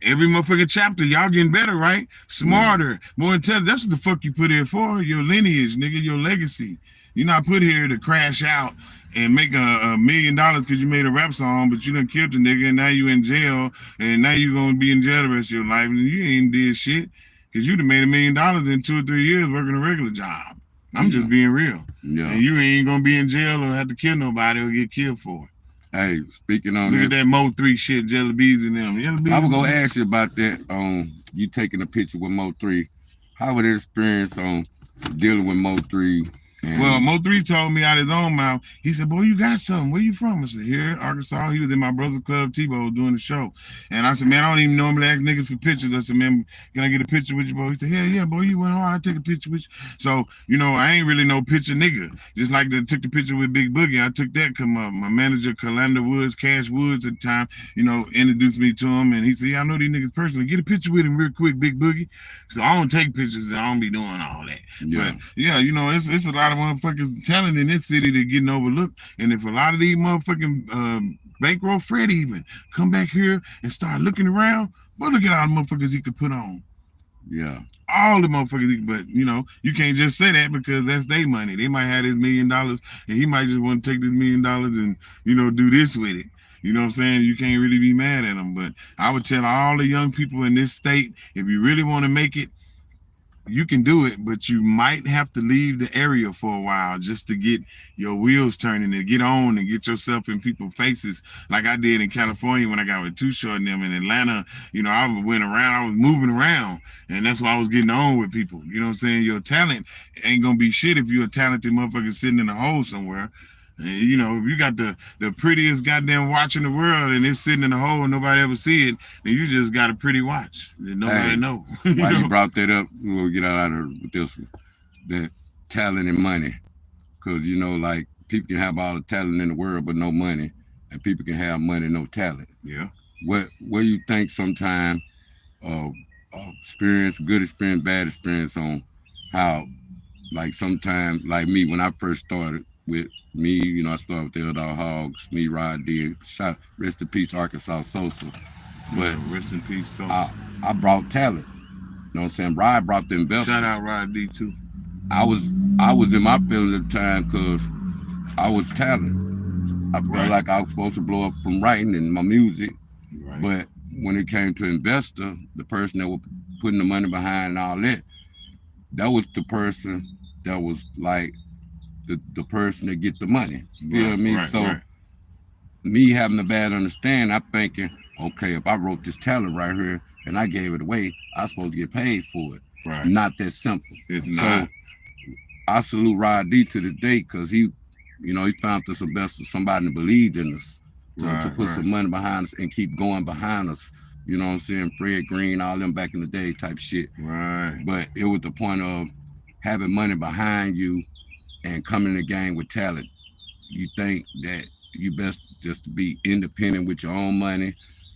every motherfucking chapter, y'all getting better, right? Smarter, more intelligent. That's what the fuck you put here for. Your lineage, nigga, your legacy. You're not put here to crash out and make $1 million because you made a rap song, but you done killed the nigga and now you in jail and now you gonna be in jail the rest of your life and you ain't did shit because you done made $1 million in 2 or 3 years working a regular job. I'm just being real. Yeah. And you ain't gonna be in jail or have to kill nobody or get killed for it. Hey, speaking on Look at that Mo 3 shit, Jelly Bees and them. I was gonna ask you about that. You taking a picture with Mo 3. How was the experience on dealing with Mo 3? Well, Mo 3 told me out his own mouth. He said, boy, you got something. Where you from? I said, here, Arkansas. He was in my brother's club, T-Bo, doing the show. And I said, man, I don't even normally ask niggas for pictures. I said, man, can I get a picture with you, boy? He said, hell yeah, boy, you went hard. I'll take a picture with you. So, you know, I ain't really no picture nigga. Just like I took the picture with Big Boogie. I took that because my manager, Calanda Woods, Cash Woods at the time, you know, introduced me to him. And he said, yeah, I know these niggas personally. Get a picture with him real quick, Big Boogie. So I don't take pictures. I don't be doing all that. Yeah. But, yeah, you know, it's a lot of motherfuckers talent in this city that getting overlooked. And if a lot of these motherfucking bankroll Fred even come back here and start looking around, well, look at all the motherfuckers he could put on. Yeah. All the motherfuckers, but you know, you can't just say that because that's their money. They might have this $1 million and he might just want to take this $1 million and, you know, do this with it. You know what I'm saying? You can't really be mad at them. But I would tell all the young people in this state, if you really want to make it, you can do it, but you might have to leave the area for a while just to get your wheels turning and get on and get yourself in people's faces like I did in California when I got with Too Short and them in Atlanta. You know, I went around, I was moving around, and that's why I was getting on with people. You know what I'm saying? Your talent ain't gonna be shit if you're a talented motherfucker sitting in a hole somewhere. And, you know, if you got the prettiest goddamn watch in the world and it's sitting in a hole and nobody ever see it, then you just got a pretty watch that nobody know. Why you brought that up, we'll get out of this one. The talent and money. Because, you know, like, people can have all the talent in the world but no money. And people can have money, no talent. Yeah. What you think sometimes experience, good experience, bad experience on how, like, sometimes, like me, when I first started with me, you know, I started with the Other Hogs, me, Rod D, rest in peace, Arkansas Sosa. But rest in peace, Sosa. I brought talent. You know what I'm saying? Rod brought the investment. Shout out Rod D too. I was in my feelings at the time because I was talent. I felt like I was supposed to blow up from writing and my music. Right. But when it came to investor, the person that was putting the money behind and all that was the person that was like the person that get the money. You know what I mean? So me having a bad understanding, I'm thinking, okay, if I wrote this talent right here and I gave it away, I'm supposed to get paid for it. Right. Not that simple. It's not. So I salute Rod D to this day because he found this investor, somebody that believed in us to put some money behind us and keep going behind us. You know what I'm saying? Fred Green, all them back in the day type shit. Right. But it was the point of having money behind you and coming in the game with talent. You think that you best just to be independent with your own money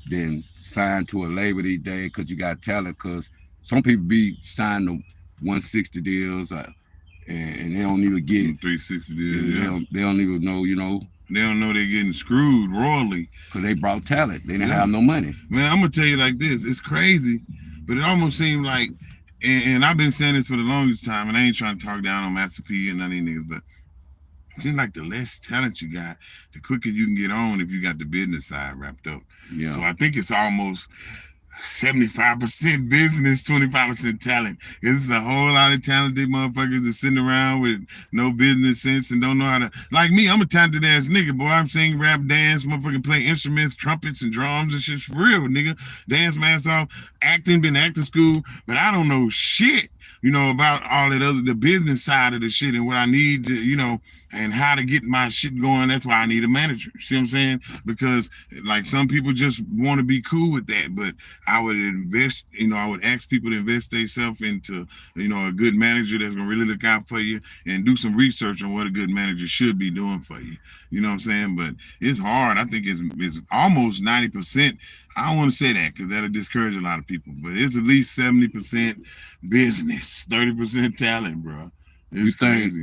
than sign to a label these days because you got talent. Because some people be signed to 160 deals and they don't even get 360 deals. They don't even know, you know. They don't know they're getting screwed royally. Because they brought talent. They didn't have no money. Man, I'm going to tell you like this. It's crazy, but it almost seemed like, and I've been saying this for the longest time, and I ain't trying to talk down on Master P and none of these niggas, but it seems like the less talent you got, the quicker you can get on if you got the business side wrapped up. Yeah. So I think it's almost 75% business, 25% talent. This is a whole lot of talented motherfuckers that sitting around with no business sense and don't know how to. Like me, I'm a talented ass nigga, boy. I'm sing, rap, dance, motherfucking play instruments, trumpets and drums and shit for real, nigga. Dance my ass off, acting, been acting school, but I don't know shit, about all that other, the business side of the shit and what I need to, and how to get my shit going. That's why I need a manager. See what I'm saying? Because like some people just want to be cool with that, but I would invest, I would ask people to invest themselves into, a good manager that's gonna really look out for you and do some research on what a good manager should be doing for you. You know what I'm saying? But it's hard. I think it's almost 90%. I don't want to say that because that'll discourage a lot of people, but it's at least 70% business, 30% talent, bro.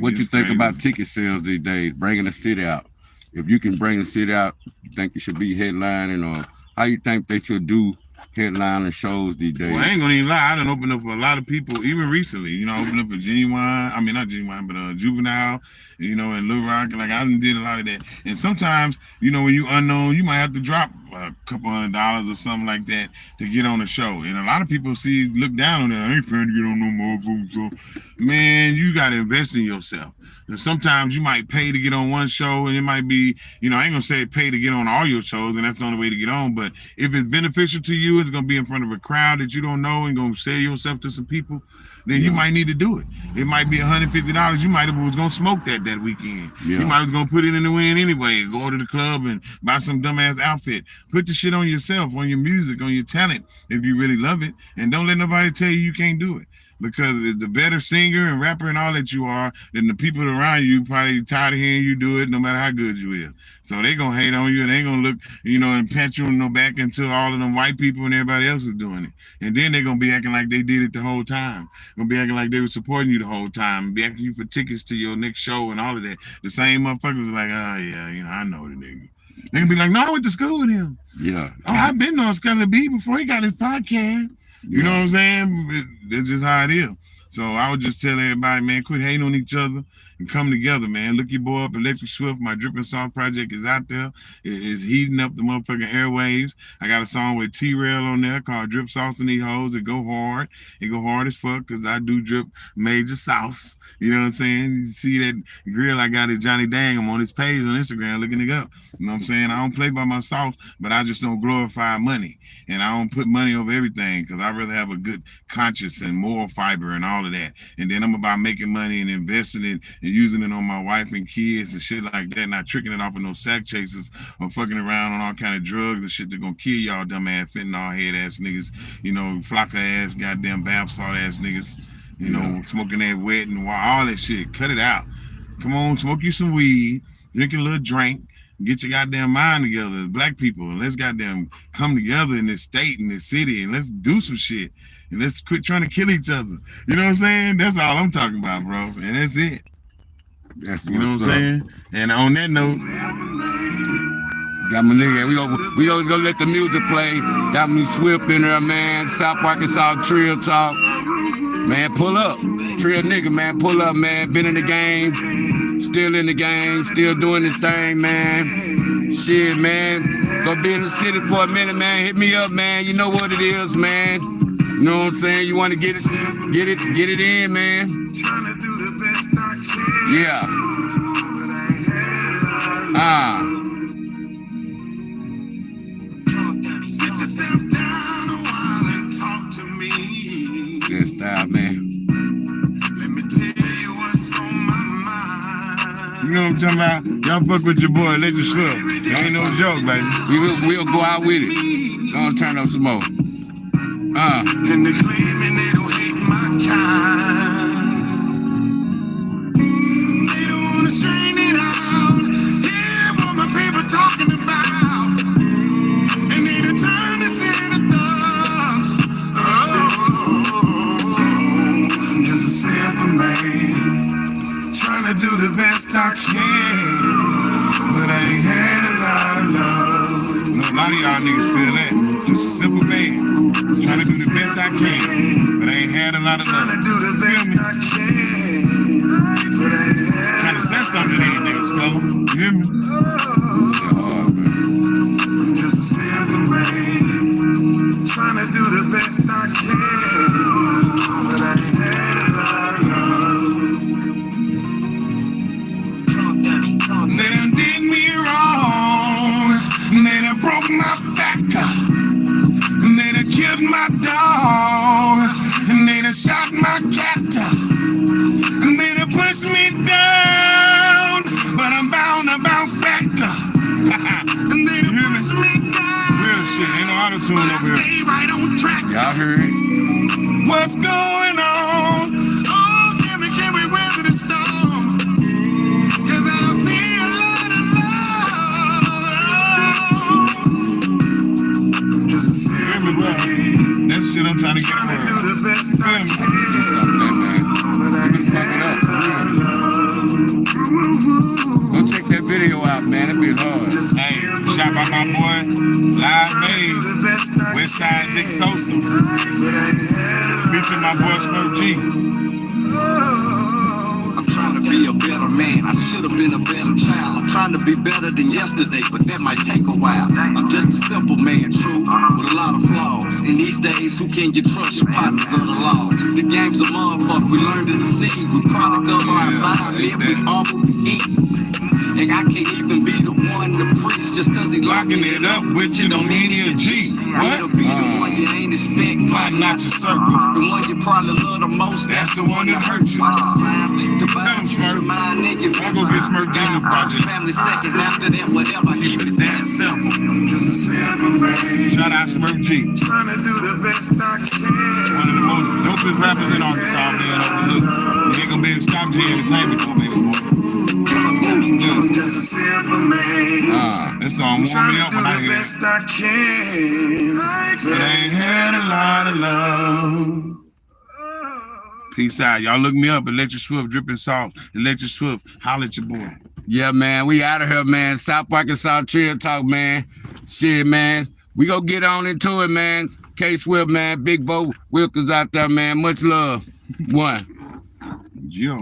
What you think about ticket sales these days? Bringing the city out. If you can bring the city out, you think it should be headlining, or how you think they should do headlining shows these days? Well, I ain't gonna even lie. I done opened up for a lot of people, even recently. I opened up for Genuine. I mean, not Genuine, but Juvenile. And Lil Rock. Like I done did a lot of that. And sometimes, when you unknown, you might have to drop a couple $100 or something like that to get on the show. And a lot of people look down on that. I ain't trying to get on no motherfucker. So, man, you gotta invest in yourself. And sometimes you might pay to get on one show, and it might be, I ain't gonna say pay to get on all your shows, and that's the only way to get on. But if it's beneficial to you, it's gonna be in front of a crowd that you don't know and gonna sell yourself to some people, then you might need to do it. It might be $150. You might have was gonna smoke that weekend. Yeah. You might was gonna put it in the wind anyway. Go to the club and buy some dumbass outfit. Put the shit on yourself, on your music, on your talent, if you really love it, and don't let nobody tell you can't do it. Because the better singer and rapper and all that you are, then the people around you probably tired of hearing you do it, no matter how good you is. So they gonna hate on you, and they gonna look, and pat you in the back until all of them white people and everybody else is doing it. And then they're gonna be acting like they did it the whole time. Gonna be acting like they were supporting you the whole time, and be asking you for tickets to your next show and all of that. The same motherfuckers are like, oh yeah, I know the nigga. They can be like, no, I went to school with him. Yeah. Oh, I've been on Skulla B before he got his podcast. You know what I'm saying? That's just how it is. So I would just tell everybody, man, quit hating on each other and come together, man. Look your boy up, Electric Swift. My Dripping Sauce project is out there. It is heating up the motherfucking airwaves. I got a song with T-Rail on there called Drip Sauce and These Hoes. It go hard. It go hard as fuck because I do drip major sauce. You know what I'm saying? You see that grill I got at Johnny Dang. I'm on his page on Instagram looking it up. You know what I'm saying? I don't play by my sauce, but I just don't glorify money. And I don't put money over everything because I'd rather have a good conscience and moral fiber and all of that. And then I'm about making money and investing it and using it on my wife and kids and shit like that, not tricking it off of no sack chasers or fucking around on all kind of drugs and shit that gonna kill y'all dumb ass fentanyl head ass niggas, flocker ass goddamn bath salt ass niggas, smoking that wet and all that shit. Cut it out. Come on, smoke you some weed, drink a little drink, get your goddamn mind together as black people, and let's goddamn come together in this state, in this city, and let's do some shit. And let's quit trying to kill each other. You know what I'm saying? That's all I'm talking about, bro. And that's it. That's you know what I'm saying? And on that note, got my nigga. We gonna let the music play. Got me Swift in there, man. South Arkansas Trill Talk. Man, pull up. Trill nigga, man, pull up, man. Been in the game. Still in the game. Still doing this thing, man. Shit, man. Gonna be in the city for a minute, man. Hit me up, man. You know what it is, man. You know what I'm saying? You want to get it in, man. Yeah. Sit yourself down a while and talk to me. Good style, man. Let me tell you what's on my mind. You know what I'm talking about? Y'all fuck with your boy, Electric Swift. Ain't no joke, baby. We'll go out with it. Gonna turn up some more. And they claiming they don't hate my kind. They don't wanna strain it out. Hear what my people talking about. And need to turn this into thugs. I'm just a simple man, trying to do the best I can, but I ain't had a lot of love. You know, a lot of y'all niggas feel that. Just a simple man. Trying to do the best I can, but I ain't had a lot of love. Trying to do the best I can, but I ain't had. Trying to say something to these niggas, Skulla. You hear me? I'm just a simple man, trying to do shit. Ain't no auto-tune over here. Y'all heard it? What's going on? Oh, can we weather the storm? 'Cause I see a lot of love. Hear me, bro. That shit I'm trying to get for. Feel me? Go check that video out, man. It be hard. Hey, shout out my boy, Live Maze, Westside Dick Sosa, featuring my boy Smoke G. I'm trying to be a better man. I should have been a better child. I'm trying to be better than yesterday, but that might take a while. I'm just a simple man, true, with a lot of flaws. In these days, who can you trust? Your partners are the law. The game's a motherfucker. We learned to deceive. We product of our environment. We all what we eat. And I can't even be the one to preach just 'cause he Locking it up with you don't mean he a G. What? Be the one you ain't expect. Plotting out your circle. The one you probably love the most. That's the one that hurt you. Watch the signs, keep the Tell him, Bible, Smurf. mind, nigga. I go get Smurf G in the project. Family second, after that, whatever. Keep it that simple. Shout out Smurf G. Trying to do the best I can. One of the most dopest rappers in Arkansas being overlooked. You ain't gonna be able to stop G Entertainment though, baby boy. I'm just a simple man. This song warm Trying me to up do when I the hear it. best I can. But I ain't had a lot of love. Peace out. Y'all look me up. Electric Swift, Dripping Sauce. Electric Swift, holla at your boy. Yeah, man. We out of here, man. South Arkansas Trill Talk, man. Shit, man. We gonna get on into it, man. K-Swift, man. Bigg Bo Wilkins out there, man. Much love. One. Yeah.